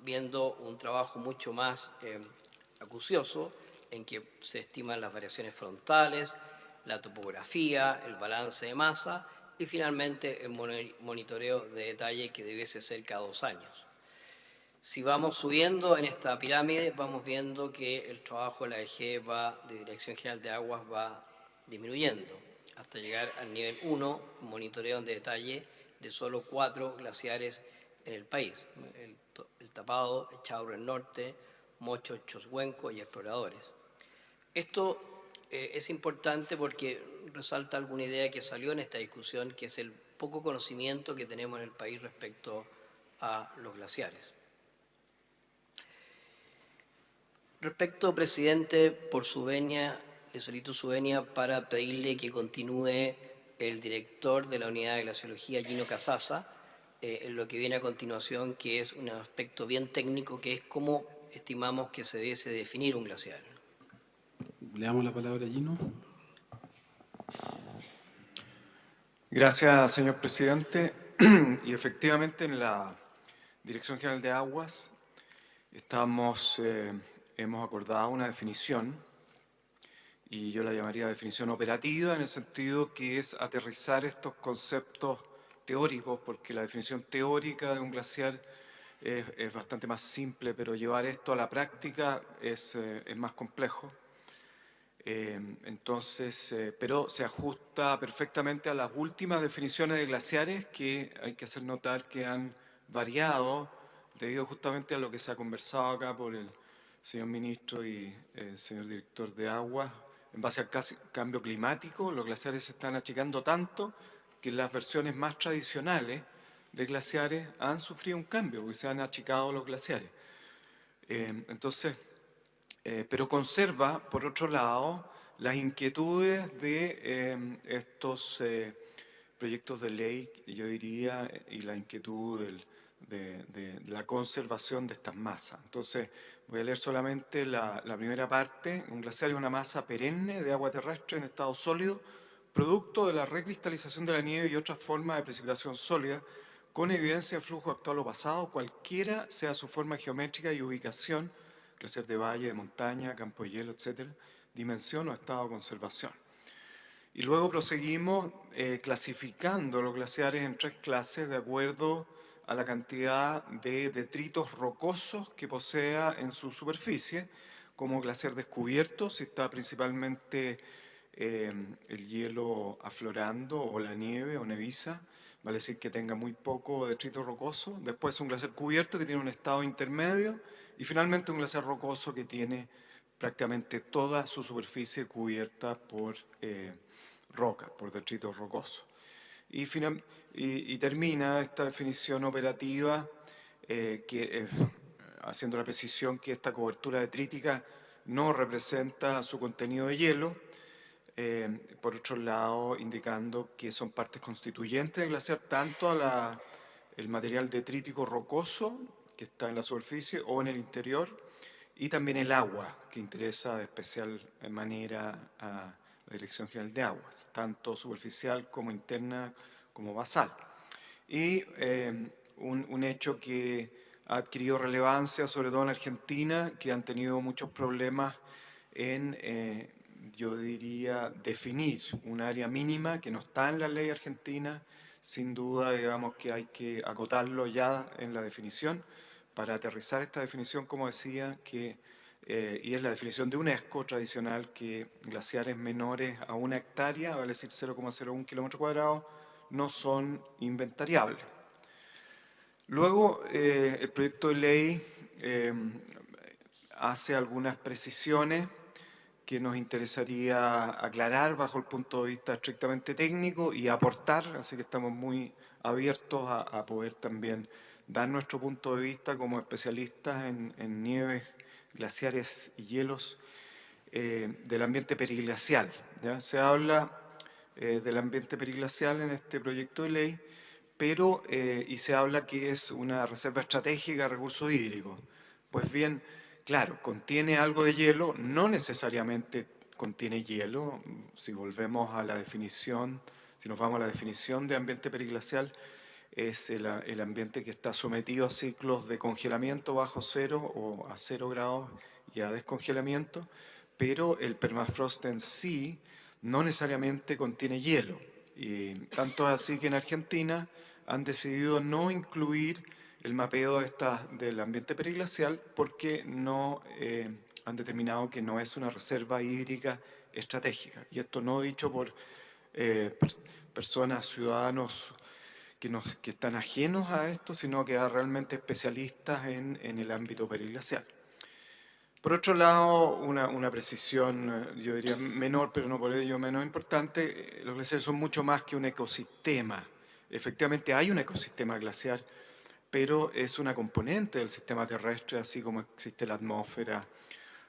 [SPEAKER 7] viendo un trabajo mucho más acucioso, en que se estiman las variaciones frontales, la topografía, el balance de masa y finalmente el monitoreo de detalle, que debiese ser cada 2 años. Si vamos subiendo en esta pirámide, vamos viendo que el trabajo de la DG de Dirección General de Aguas va disminuyendo hasta llegar al nivel 1, monitoreo en detalle de solo 4 glaciares en el país: el Tapado, el Chauro del Norte, Mocho, Choshuenco y Exploradores. Esto es importante porque resalta alguna idea que salió en esta discusión, que es el poco conocimiento que tenemos en el país respecto a los glaciares. Respecto, presidente, por su venia, le solicito su venia para pedirle que continúe el director de la unidad de glaciología, Gino Casasa, en lo que viene a continuación, que es un aspecto bien técnico, que es cómo estimamos que se debiese definir un glaciar.
[SPEAKER 1] Le damos la palabra a Gino.
[SPEAKER 8] Gracias, señor presidente. Y efectivamente, en la Dirección General de Aguas hemos acordado una definición y yo la llamaría definición operativa, en el sentido que es aterrizar estos conceptos teóricos, porque la definición teórica de un glaciar es bastante más simple, pero llevar esto a la práctica es más complejo. Entonces, pero se ajusta perfectamente a las últimas definiciones de glaciares, que hay que hacer notar que han variado debido justamente a lo que se ha conversado acá por el señor ministro y el señor director de agua. En base al cambio climático, los glaciares se están achicando tanto que las versiones más tradicionales de glaciares han sufrido un cambio, porque se han achicado los glaciares. Entonces, pero conserva, por otro lado, las inquietudes de estos proyectos de ley, yo diría, y la inquietud de la conservación de estas masas. Entonces, voy a leer solamente la primera parte. Un glaciar es una masa perenne de agua terrestre en estado sólido, producto de la recristalización de la nieve y otras formas de precipitación sólida, con evidencia de flujo actual o pasado, cualquiera sea su forma geométrica y ubicación, glaciar de valle, de montaña, campo de hielo, etc., dimensión o estado de conservación. Y luego proseguimos clasificando los glaciares en 3 clases de acuerdo a la cantidad de detritos rocosos que posea en su superficie, como glaciar descubierto, si está principalmente el hielo aflorando o la nieve o neviza, vale decir que tenga muy poco detrito rocoso. Después un glaciar cubierto que tiene un estado intermedio y finalmente un glaciar rocoso que tiene prácticamente toda su superficie cubierta por roca, por detritos rocosos. Y termina esta definición operativa haciendo la precisión que esta cobertura detrítica no representa su contenido de hielo, por otro lado indicando que son partes constituyentes del glaciar tanto el material detrítico rocoso que está en la superficie o en el interior, y también el agua, que interesa de especial manera a la Dirección General de Aguas, tanto superficial como interna como basal. Y un hecho que ha adquirido relevancia, sobre todo en Argentina, que han tenido muchos problemas en, yo diría, definir un área mínima que no está en la ley argentina. Sin duda, digamos que hay que acotarlo ya en la definición para aterrizar esta definición, como decía, y es la definición de UNESCO tradicional, que glaciares menores a 1 hectárea, vale decir 0,01 kilómetro cuadrado, no son inventariables. Luego, el proyecto de ley hace algunas precisiones que nos interesaría aclarar bajo el punto de vista estrictamente técnico y aportar, así que estamos muy abiertos a poder también dar nuestro punto de vista como especialistas en nieves, glaciares y hielos del ambiente periglacial. ¿Ya? Se habla del ambiente periglacial en este proyecto de ley, pero y se habla que es una reserva estratégica de recursos hídricos. Pues bien, claro, contiene algo de hielo, no necesariamente contiene hielo. Si volvemos a la definición, si nos vamos a la definición de ambiente periglacial, es el ambiente que está sometido a ciclos de congelamiento bajo cero o a 0 grados y a descongelamiento, pero el permafrost en sí no necesariamente contiene hielo. Y tanto es así que en Argentina han decidido no incluir el mapeo del ambiente periglacial porque no han determinado que no es una reserva hídrica estratégica. Y esto no dicho por personas, ciudadanos que están ajenos a esto, sino que realmente especialistas en el ámbito periglacial. Por otro lado, una precisión, yo diría menor, pero no por ello menos importante, los glaciares son mucho más que un ecosistema. Efectivamente hay un ecosistema glaciar, pero es una componente del sistema terrestre, así como existe la atmósfera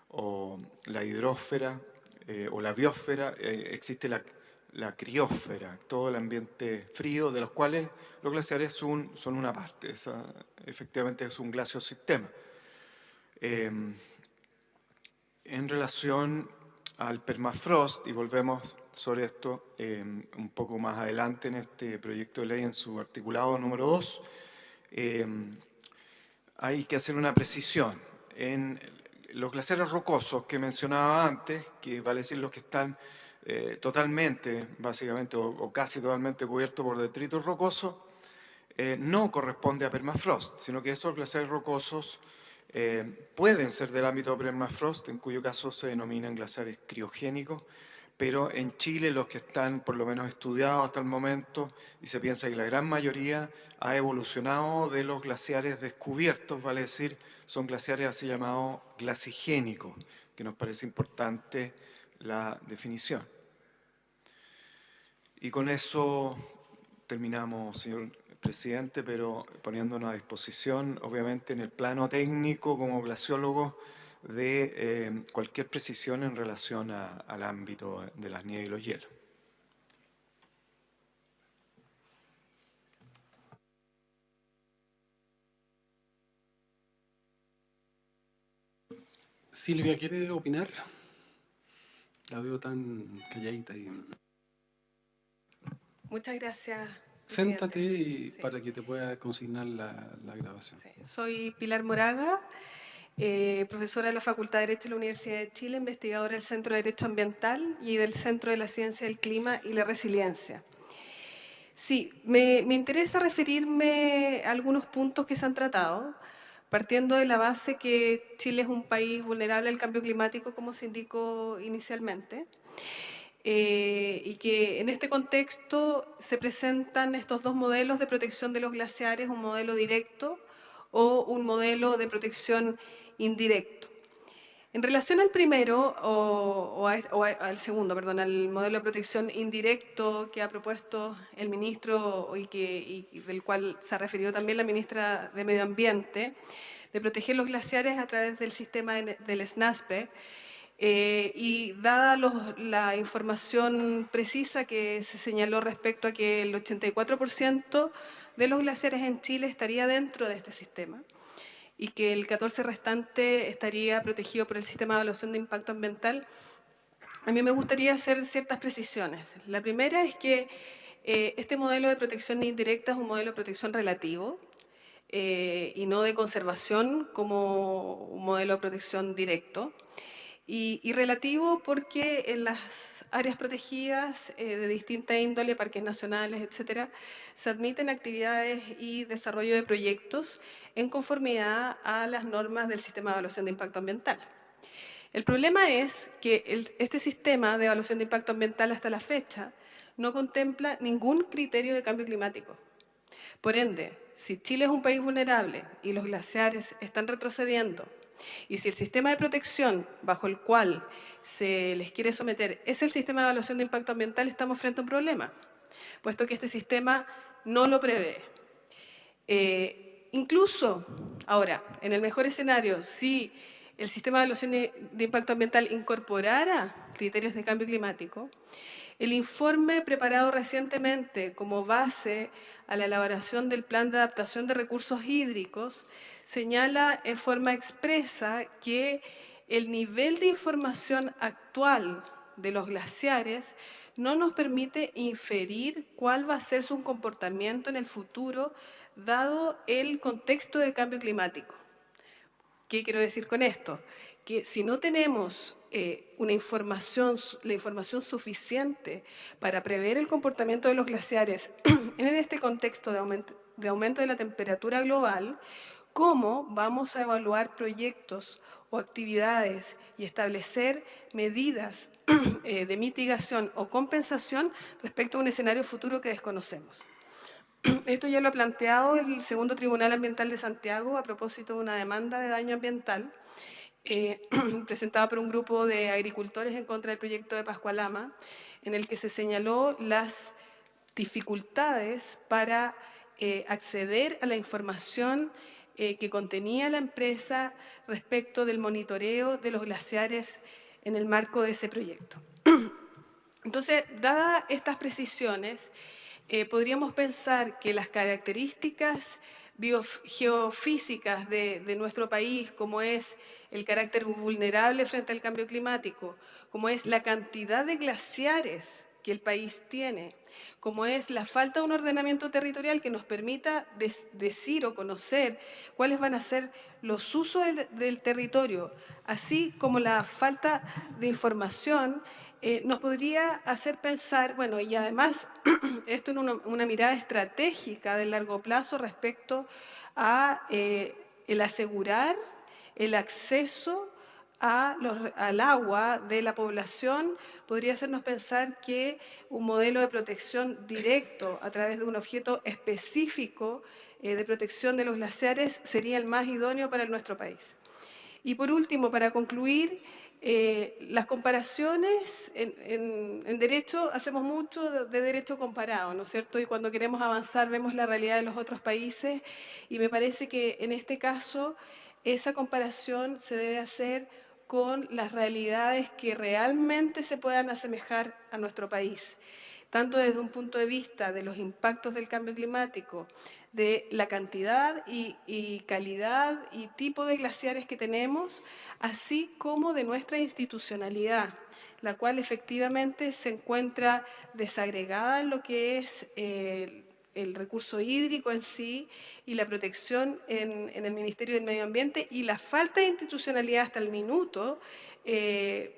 [SPEAKER 8] o la hidrósfera o la biosfera, existe la criósfera, todo el ambiente frío, de los cuales los glaciares son una parte. Efectivamente es un glaciosistema. En relación al permafrost, y volvemos sobre esto un poco más adelante en este proyecto de ley en su articulado número 2, hay que hacer una precisión. En los glaciares rocosos que mencionaba antes, que vale decir los que están totalmente, básicamente, o casi totalmente cubiertos por detritos rocosos, no corresponde a permafrost, sino que esos glaciares rocosos pueden ser del ámbito de permafrost, en cuyo caso se denominan glaciares criogénicos, pero en Chile los que están por lo menos estudiados hasta el momento, y se piensa que la gran mayoría ha evolucionado de los glaciares descubiertos, vale decir, son glaciares así llamados glasigénicos, que nos parece importante la definición. Y con eso terminamos, señor presidente, pero poniéndonos a disposición, obviamente en el plano técnico como glaciólogo, de cualquier precisión en relación al ámbito de las nieves y los hielos.
[SPEAKER 1] Silvia, ¿quiere opinar? La veo tan calladita y...
[SPEAKER 9] Muchas gracias.
[SPEAKER 1] Siéntate y
[SPEAKER 9] Sí.
[SPEAKER 1] para que te pueda consignar la grabación.
[SPEAKER 9] Sí. Soy Pilar Moraga, profesora de la Facultad de Derecho de la Universidad de Chile, investigadora del Centro de Derecho Ambiental y del Centro de la Ciencia del Clima y la Resiliencia. Sí, me interesa referirme a algunos puntos que se han tratado, partiendo de la base que Chile es un país vulnerable al cambio climático, como se indicó inicialmente. Y que en este contexto se presentan estos dos modelos de protección de los glaciares, un modelo directo o un modelo de protección indirecto. En relación al primero, al segundo, perdón, al modelo de protección indirecto que ha propuesto el ministro y del cual se ha referido también la ministra de Medio Ambiente, de proteger los glaciares a través del sistema del SNASPE, y dada la información precisa que se señaló respecto a que el 84% de los glaciares en Chile estaría dentro de este sistema y que el 14% restante estaría protegido por el sistema de evaluación de impacto ambiental, a mí me gustaría hacer ciertas precisiones. La primera es que este modelo de protección indirecta es un modelo de protección relativo y no de conservación como un modelo de protección directo. Y relativo porque en las áreas protegidas de distinta índole, parques nacionales, etcétera, se admiten actividades y desarrollo de proyectos en conformidad a las normas del sistema de evaluación de impacto ambiental. El problema es que este sistema de evaluación de impacto ambiental hasta la fecha no contempla ningún criterio de cambio climático. Por ende, si Chile es un país vulnerable y los glaciares están retrocediendo, y si el sistema de protección bajo el cual se les quiere someter es el sistema de evaluación de impacto ambiental, estamos frente a un problema, puesto que este sistema no lo prevé. Incluso, ahora, en el mejor escenario, si el sistema de evaluación de impacto ambiental incorporara criterios de cambio climático, el informe preparado recientemente como base a la elaboración del Plan de Adaptación de Recursos Hídricos señala en forma expresa que el nivel de información actual de los glaciares no nos permite inferir cuál va a ser su comportamiento en el futuro dado el contexto de cambio climático. ¿Qué quiero decir con esto? Que si no tenemos la información suficiente para prever el comportamiento de los glaciares en este contexto de aumento de la temperatura global, ¿cómo vamos a evaluar proyectos o actividades y establecer medidas de mitigación o compensación respecto a un escenario futuro que desconocemos? Esto ya lo ha planteado el Segundo Tribunal Ambiental de Santiago a propósito de una demanda de daño ambiental presentada por un grupo de agricultores en contra del proyecto de Pascualama, en el que se señaló las dificultades para acceder a la información que contenía la empresa respecto del monitoreo de los glaciares en el marco de ese proyecto. Entonces, dadas estas precisiones, podríamos pensar que las características geofísicas de nuestro país, como es el carácter vulnerable frente al cambio climático, como es la cantidad de glaciares que el país tiene, como es la falta de un ordenamiento territorial que nos permita decir o conocer cuáles van a ser los usos del territorio, así como la falta de información, nos podría hacer pensar, bueno, y además esto en una mirada estratégica de largo plazo respecto a el asegurar el acceso al agua de la población, podría hacernos pensar que un modelo de protección directo a través de un objeto específico de protección de los glaciares sería el más idóneo para nuestro país. Y por último, para concluir, las comparaciones en derecho, hacemos mucho de derecho comparado, ¿no es cierto? Y cuando queremos avanzar vemos la realidad de los otros países y me parece que en este caso esa comparación se debe hacer con las realidades que realmente se puedan asemejar a nuestro país, tanto desde un punto de vista de los impactos del cambio climático, de la cantidad y calidad y tipo de glaciares que tenemos, así como de nuestra institucionalidad, la cual efectivamente se encuentra desagregada en lo que es el recurso hídrico en sí y la protección en el Ministerio del Medio Ambiente y la falta de institucionalidad hasta el minuto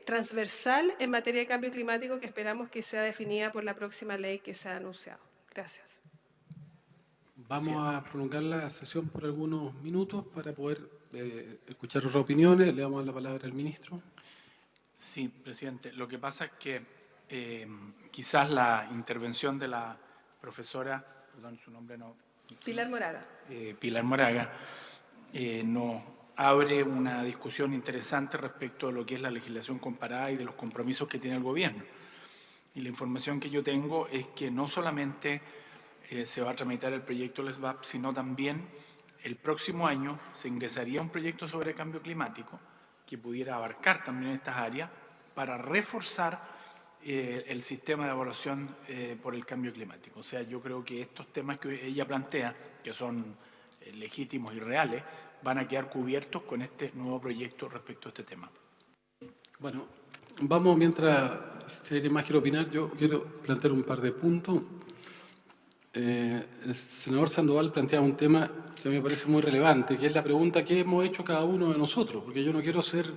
[SPEAKER 9] transversal en materia de cambio climático que esperamos que sea definida por la próxima ley que se ha anunciado. Gracias.
[SPEAKER 1] Vamos a prolongar la sesión por algunos minutos para poder escuchar otras opiniones. Le damos la palabra al ministro.
[SPEAKER 3] Sí, presidente. Lo que pasa es que quizás la intervención de la profesora, perdón, su nombre no...
[SPEAKER 9] Pilar Moraga.
[SPEAKER 3] Pilar Moraga, nos abre una discusión interesante respecto a lo que es la legislación comparada y de los compromisos que tiene el gobierno. Y la información que yo tengo es que no solamente se va a tramitar el proyecto LESVAP, sino también el próximo año se ingresaría un proyecto sobre cambio climático que pudiera abarcar también estas áreas para reforzar el sistema de evaluación por el cambio climático. O sea, yo creo que estos temas que ella plantea, que son legítimos y reales, van a quedar cubiertos con este nuevo proyecto respecto a este tema.
[SPEAKER 1] Bueno, vamos, mientras si alguien más quiere opinar, yo quiero plantear un par de puntos. El senador Sandoval plantea un tema que a mí me parece muy relevante, que es la pregunta que hemos hecho cada uno de nosotros, porque yo no quiero ser,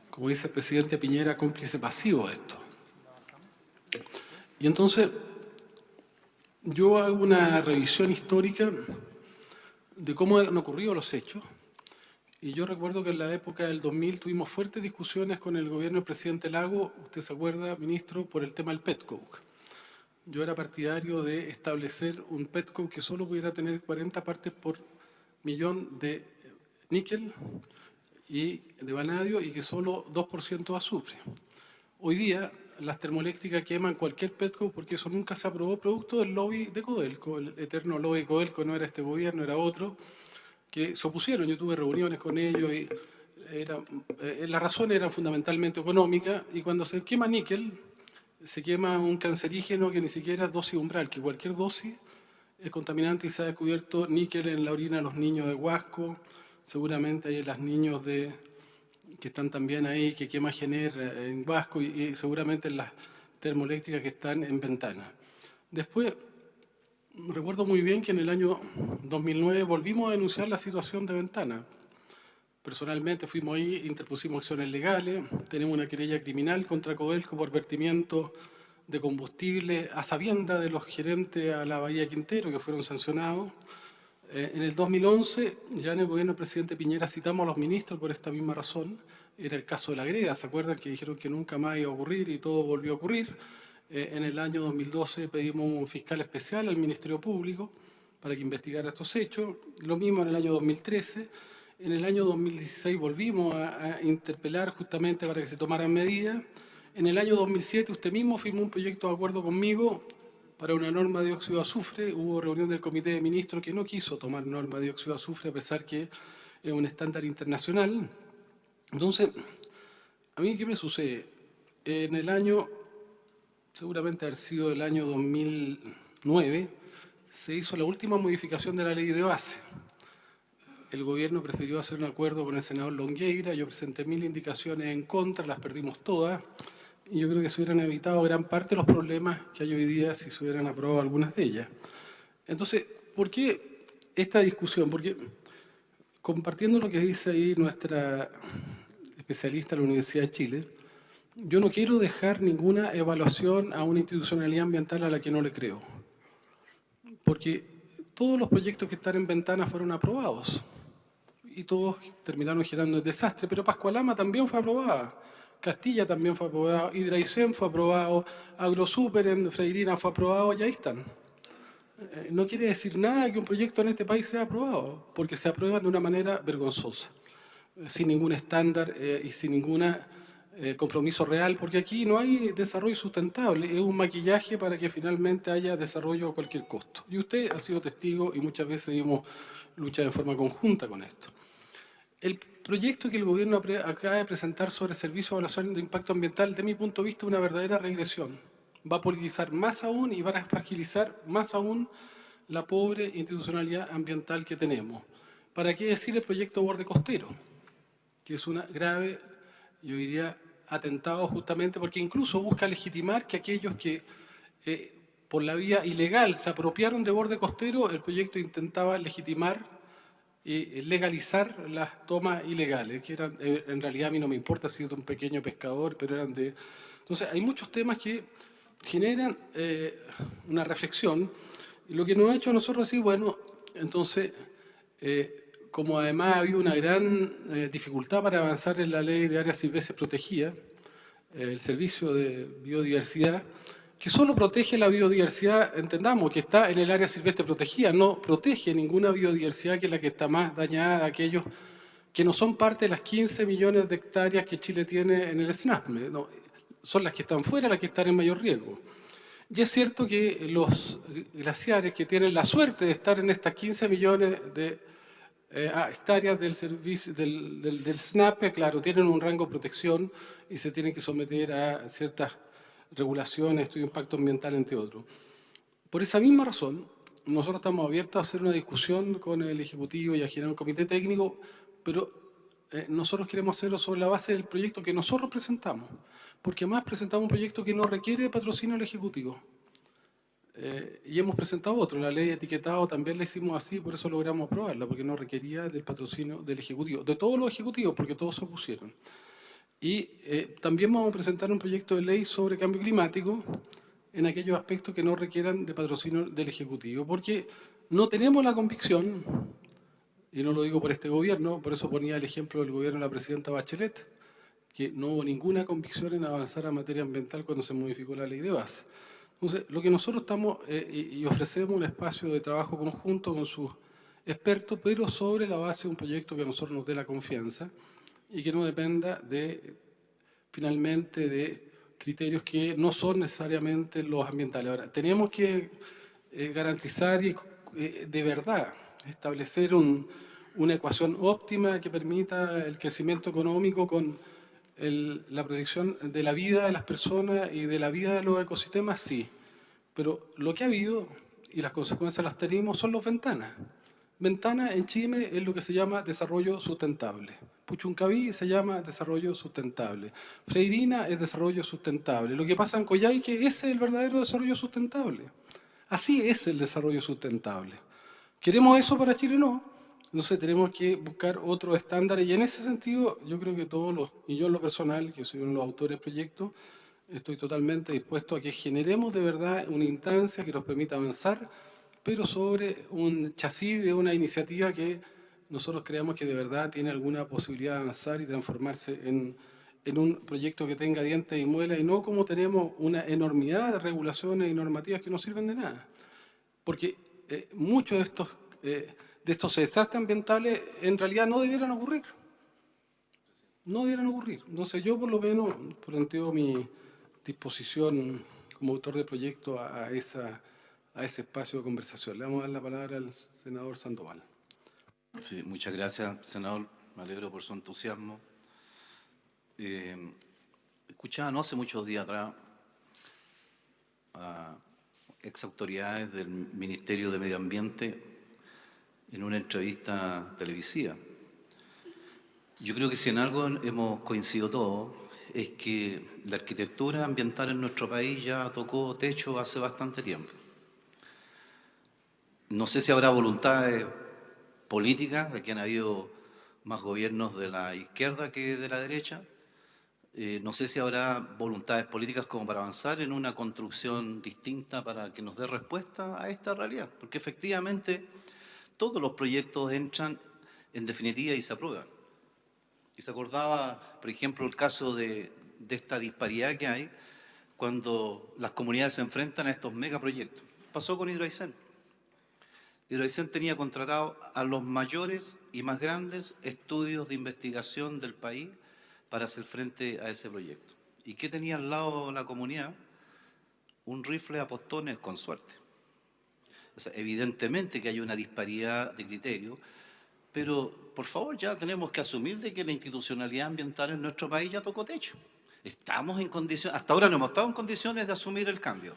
[SPEAKER 1] como dice el presidente Piñera, cómplice pasivo de esto. Y entonces, yo hago una revisión histórica de cómo han ocurrido los hechos, y yo recuerdo que en la época del 2000 tuvimos fuertes discusiones con el gobierno del presidente Lago, usted se acuerda, ministro, por el tema del petcoke. Yo era partidario de establecer un petcoke que solo pudiera tener 40 partes por millón de níquel y de vanadio y que solo 2% azufre. Hoy día las termoeléctricas queman cualquier petcoke porque eso nunca se aprobó producto del lobby de Codelco, el eterno lobby de Codelco, no era este gobierno, era otro, que se opusieron. Yo tuve reuniones con ellos y las razones eran fundamentalmente económicas y cuando se quema níquel se quema un cancerígeno que ni siquiera es dosis umbral, que cualquier dosis es contaminante y se ha descubierto níquel en la orina de los niños de Huasco, seguramente hay los niños que están también ahí, que quema Gener en Huasco y seguramente en las termoeléctricas que están en Ventana. Después, recuerdo muy bien que en el año 2009 volvimos a denunciar la situación de Ventana. Personalmente fuimos ahí, interpusimos acciones legales, tenemos una querella criminal contra Codelco por vertimiento de combustible a sabienda de los gerentes a la Bahía Quintero que fueron sancionados. En el 2011, ya en el gobierno del presidente Piñera citamos a los ministros por esta misma razón. Era el caso de la greda, ¿se acuerdan? Que dijeron que nunca más iba a ocurrir y todo volvió a ocurrir. En el año 2012 pedimos un fiscal especial al Ministerio Público para que investigara estos hechos. Lo mismo en el año 2013. En el año 2016 volvimos a interpelar justamente para que se tomaran medidas. En el año 2007 usted mismo firmó un proyecto de acuerdo conmigo para una norma de dióxido de azufre. Hubo reunión del Comité de Ministros que no quiso tomar norma de dióxido de azufre a pesar que es un estándar internacional. Entonces, ¿a mí qué me sucede? En el año, seguramente haber sido el año 2009, se hizo la última modificación de la ley de base. El gobierno prefirió hacer un acuerdo con el senador Longueira, yo presenté 1000 indicaciones en contra, las perdimos todas, y yo creo que se hubieran evitado gran parte de los problemas que hay hoy día si se hubieran aprobado algunas de ellas. Entonces, ¿por qué esta discusión? Porque compartiendo lo que dice ahí nuestra especialista de la Universidad de Chile, yo no quiero dejar ninguna evaluación a una institucionalidad ambiental a la que no le creo. Porque todos los proyectos que están en ventana fueron aprobados y todos terminaron generando el desastre, pero Pascualama también fue aprobada, Castilla también fue aprobado, Hidraicén fue aprobado, AgroSuper en Freirina fue aprobado y ahí están. No quiere decir nada que un proyecto en este país sea aprobado, porque se aprueban de una manera vergonzosa, sin ningún estándar y sin ningún compromiso real, porque aquí no hay desarrollo sustentable, es un maquillaje para que finalmente haya desarrollo a cualquier costo. Y usted ha sido testigo y muchas veces hemos luchado de forma conjunta con esto. El proyecto que el gobierno acaba de presentar sobre servicios de evaluación de impacto ambiental, de mi punto de vista, es una verdadera regresión. Va a politizar más aún y va a fragilizar más aún la pobre institucionalidad ambiental que tenemos. ¿Para qué decir el proyecto Borde Costero? Que es una grave, yo diría, atentado justamente porque incluso busca legitimar que aquellos que por la vía ilegal se apropiaron de Borde Costero, el proyecto intentaba legitimar y legalizar las tomas ilegales, que eran, en realidad a mí no me importa si es un pequeño pescador, pero eran de... Entonces hay muchos temas que generan una reflexión, y lo que nos ha hecho a nosotros decir, bueno, entonces, como además había una gran dificultad para avanzar en la ley de áreas silvestres protegidas, el servicio de biodiversidad, que solo protege la biodiversidad, entendamos, que está en el área silvestre protegida, no protege ninguna biodiversidad que es la que está más dañada, aquellos que no son parte de las 15 millones de hectáreas que Chile tiene en el SNAPME, no, son las que están fuera las que están en mayor riesgo. Y es cierto que los glaciares que tienen la suerte de estar en estas 15 millones de hectáreas del servicio del SNAPE, claro, tienen un rango de protección y se tienen que someter a ciertas regulaciones, estudio de impacto ambiental, entre otros. Por esa misma razón, nosotros estamos abiertos a hacer una discusión con el Ejecutivo y a generar un comité técnico, pero nosotros queremos hacerlo sobre la base del proyecto que nosotros presentamos, porque además presentamos un proyecto que no requiere patrocinio del Ejecutivo. Y hemos presentado otro, la ley de etiquetado también la hicimos así, por eso logramos aprobarla, porque no requería del patrocinio del Ejecutivo, de todos los ejecutivos, porque todos se opusieron. Y también vamos a presentar un proyecto de ley sobre cambio climático en aquellos aspectos que no requieran de patrocinio del Ejecutivo, porque no tenemos la convicción, y no lo digo por este gobierno, por eso ponía el ejemplo del gobierno de la presidenta Bachelet, que no hubo ninguna convicción en avanzar a materia ambiental cuando se modificó la ley de base. Entonces, lo que nosotros estamos y ofrecemos un espacio de trabajo conjunto con sus expertos, pero sobre la base de un proyecto que a nosotros nos dé la confianza y que no dependa finalmente de criterios que no son necesariamente los ambientales. Ahora, tenemos que garantizar y de verdad establecer una ecuación óptima que permita el crecimiento económico con la protección de la vida de las personas y de la vida de los ecosistemas, sí. Pero lo que ha habido, y las consecuencias las tenemos, son los ventanas. Ventana en Chile es lo que se llama desarrollo sustentable. Puchuncaví se llama desarrollo sustentable. Freirina es desarrollo sustentable. Lo que pasa en Coyhaique, ese es el verdadero desarrollo sustentable. Así es el desarrollo sustentable. ¿Queremos eso para Chile? No. Entonces tenemos que buscar otros estándares y en ese sentido yo creo que y yo en lo personal, que soy uno de los autores del proyecto, estoy totalmente dispuesto a que generemos de verdad una instancia que nos permita avanzar, pero sobre un chasis de una iniciativa que nosotros creamos que de verdad tiene alguna posibilidad de avanzar y transformarse en un proyecto que tenga dientes y muelas y no como tenemos una enormidad de regulaciones y normativas que no sirven de nada. Porque muchos de estos desastres ambientales en realidad no debieran ocurrir. No debieran ocurrir. Entonces yo por lo menos planteo mi disposición como autor de proyecto a ese espacio de conversación. Le vamos a dar la palabra al senador Sandoval.
[SPEAKER 5] Sí, muchas gracias, senador. Me alegro por su entusiasmo. Escuchaba no hace muchos días atrás a ex autoridades del Ministerio de Medio Ambiente en una entrevista televisiva. Yo creo que si en algo hemos coincidido todos es que la arquitectura ambiental en nuestro país ya tocó techo hace bastante tiempo. No sé si habrá voluntades políticas, de que han habido más gobiernos de la izquierda que de la derecha. No sé si habrá voluntades políticas como para avanzar en una construcción distinta para que nos dé respuesta a esta realidad, porque efectivamente todos los proyectos entran en definitiva y se aprueban. Y se acordaba, por ejemplo, el caso de esta disparidad que hay cuando las comunidades se enfrentan a estos megaproyectos. Pasó con Hidroaicén. Hidroaicén tenía contratado a los mayores y más grandes estudios de investigación del país para hacer frente a ese proyecto. ¿Y qué tenía al lado la comunidad? Un rifle a postones con suerte. O sea, evidentemente que hay una disparidad de criterios, pero por favor ya tenemos que asumir de que la institucionalidad ambiental en nuestro país ya tocó techo. Estamos en condiciones, hasta ahora no hemos estado en condiciones de asumir el cambio.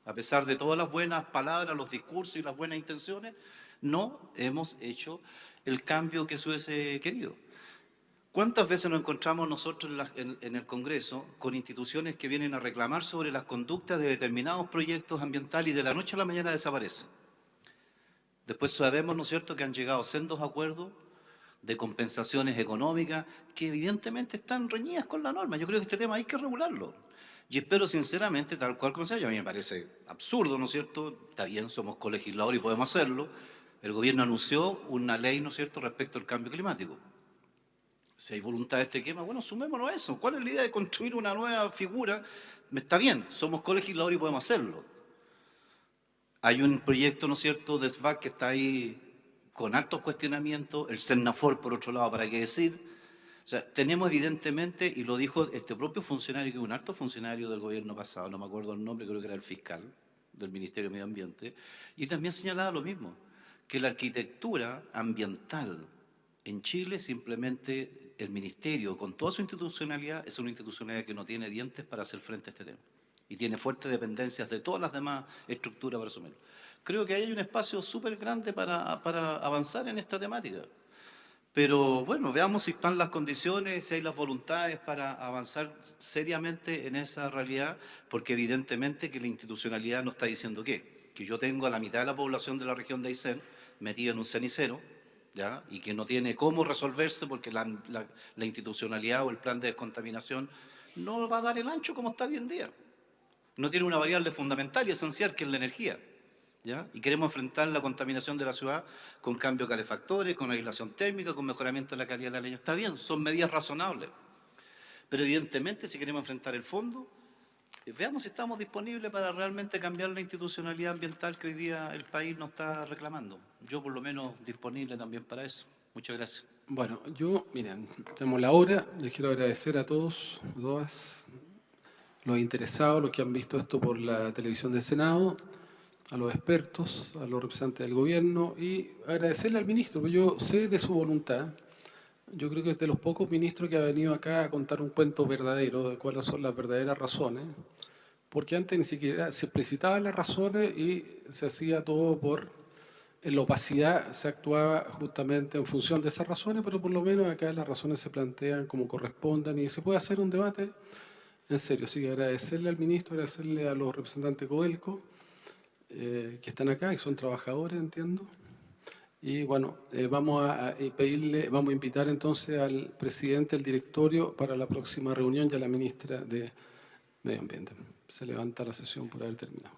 [SPEAKER 5] A pesar de todas las buenas palabras, los discursos y las buenas intenciones, no hemos hecho el cambio que se hubiese querido. ¿Cuántas veces nos encontramos nosotros en el Congreso con instituciones que vienen a reclamar sobre las conductas de determinados proyectos ambientales y de la noche a la mañana desaparecen? Después sabemos, ¿no es cierto?, que han llegado sendos acuerdos de compensaciones económicas que evidentemente están reñidas con la norma. Yo creo que este tema hay que regularlo. Y espero sinceramente, tal cual como sea, a mí me parece absurdo, ¿no es cierto? Está bien, somos colegisladores y podemos hacerlo. El gobierno anunció una ley, ¿no es cierto?, respecto al cambio climático. Si hay voluntad de este tema, bueno, sumémonos a eso. ¿Cuál es la idea de construir una nueva figura? Está bien, somos colegisladores y podemos hacerlo. Hay un proyecto, ¿no es cierto?, de SVAC que está ahí con altos cuestionamientos, el CERNAFOR, por otro lado, ¿para qué decir? O sea, tenemos evidentemente, y lo dijo este propio funcionario, que es un alto funcionario del gobierno pasado, no me acuerdo el nombre, creo que era el fiscal del Ministerio de Medio Ambiente, y también señalaba lo mismo, que la arquitectura ambiental en Chile simplemente el Ministerio, con toda su institucionalidad, es una institucionalidad que no tiene dientes para hacer frente a este tema y tiene fuertes dependencias de todas las demás estructuras para asumirlo. Creo que ahí hay un espacio súper grande para avanzar en esta temática. Pero bueno, veamos si están las condiciones, si hay las voluntades para avanzar seriamente en esa realidad, porque evidentemente que la institucionalidad nos está diciendo que yo tengo a la mitad de la población de la región de Aysén metida en un cenicero, ¿ya? Y que no tiene cómo resolverse porque la institucionalidad o el plan de descontaminación no va a dar el ancho como está hoy en día. No tiene una variable fundamental y esencial que es la energía, ¿ya? Y queremos enfrentar la contaminación de la ciudad con cambios calefactores, con aislación térmica, con mejoramiento de la calidad de la leña. Está bien, son medidas razonables. Pero evidentemente si queremos enfrentar el fondo, veamos si estamos disponibles para realmente cambiar la institucionalidad ambiental que hoy día el país nos está reclamando. Yo por lo menos disponible también para eso. Muchas gracias.
[SPEAKER 1] Bueno, miren, tenemos la hora. Les quiero agradecer a todos, a todas, los interesados, los que han visto esto por la televisión del Senado, a los expertos, a los representantes del gobierno y agradecerle al ministro, porque yo sé de su voluntad. Yo creo que es de los pocos ministros que ha venido acá a contar un cuento verdadero de cuáles son las verdaderas razones, porque antes ni siquiera se explicitaban las razones y se hacía todo en la opacidad, se actuaba justamente en función de esas razones, pero por lo menos acá las razones se plantean como correspondan y se puede hacer un debate en serio. Así que agradecerle al ministro, agradecerle a los representantes de Codelco, que están acá y son trabajadores, entiendo. Y bueno, vamos a invitar entonces al presidente del directorio para la próxima reunión y a la ministra de Medio Ambiente. Se levanta la sesión por haber terminado.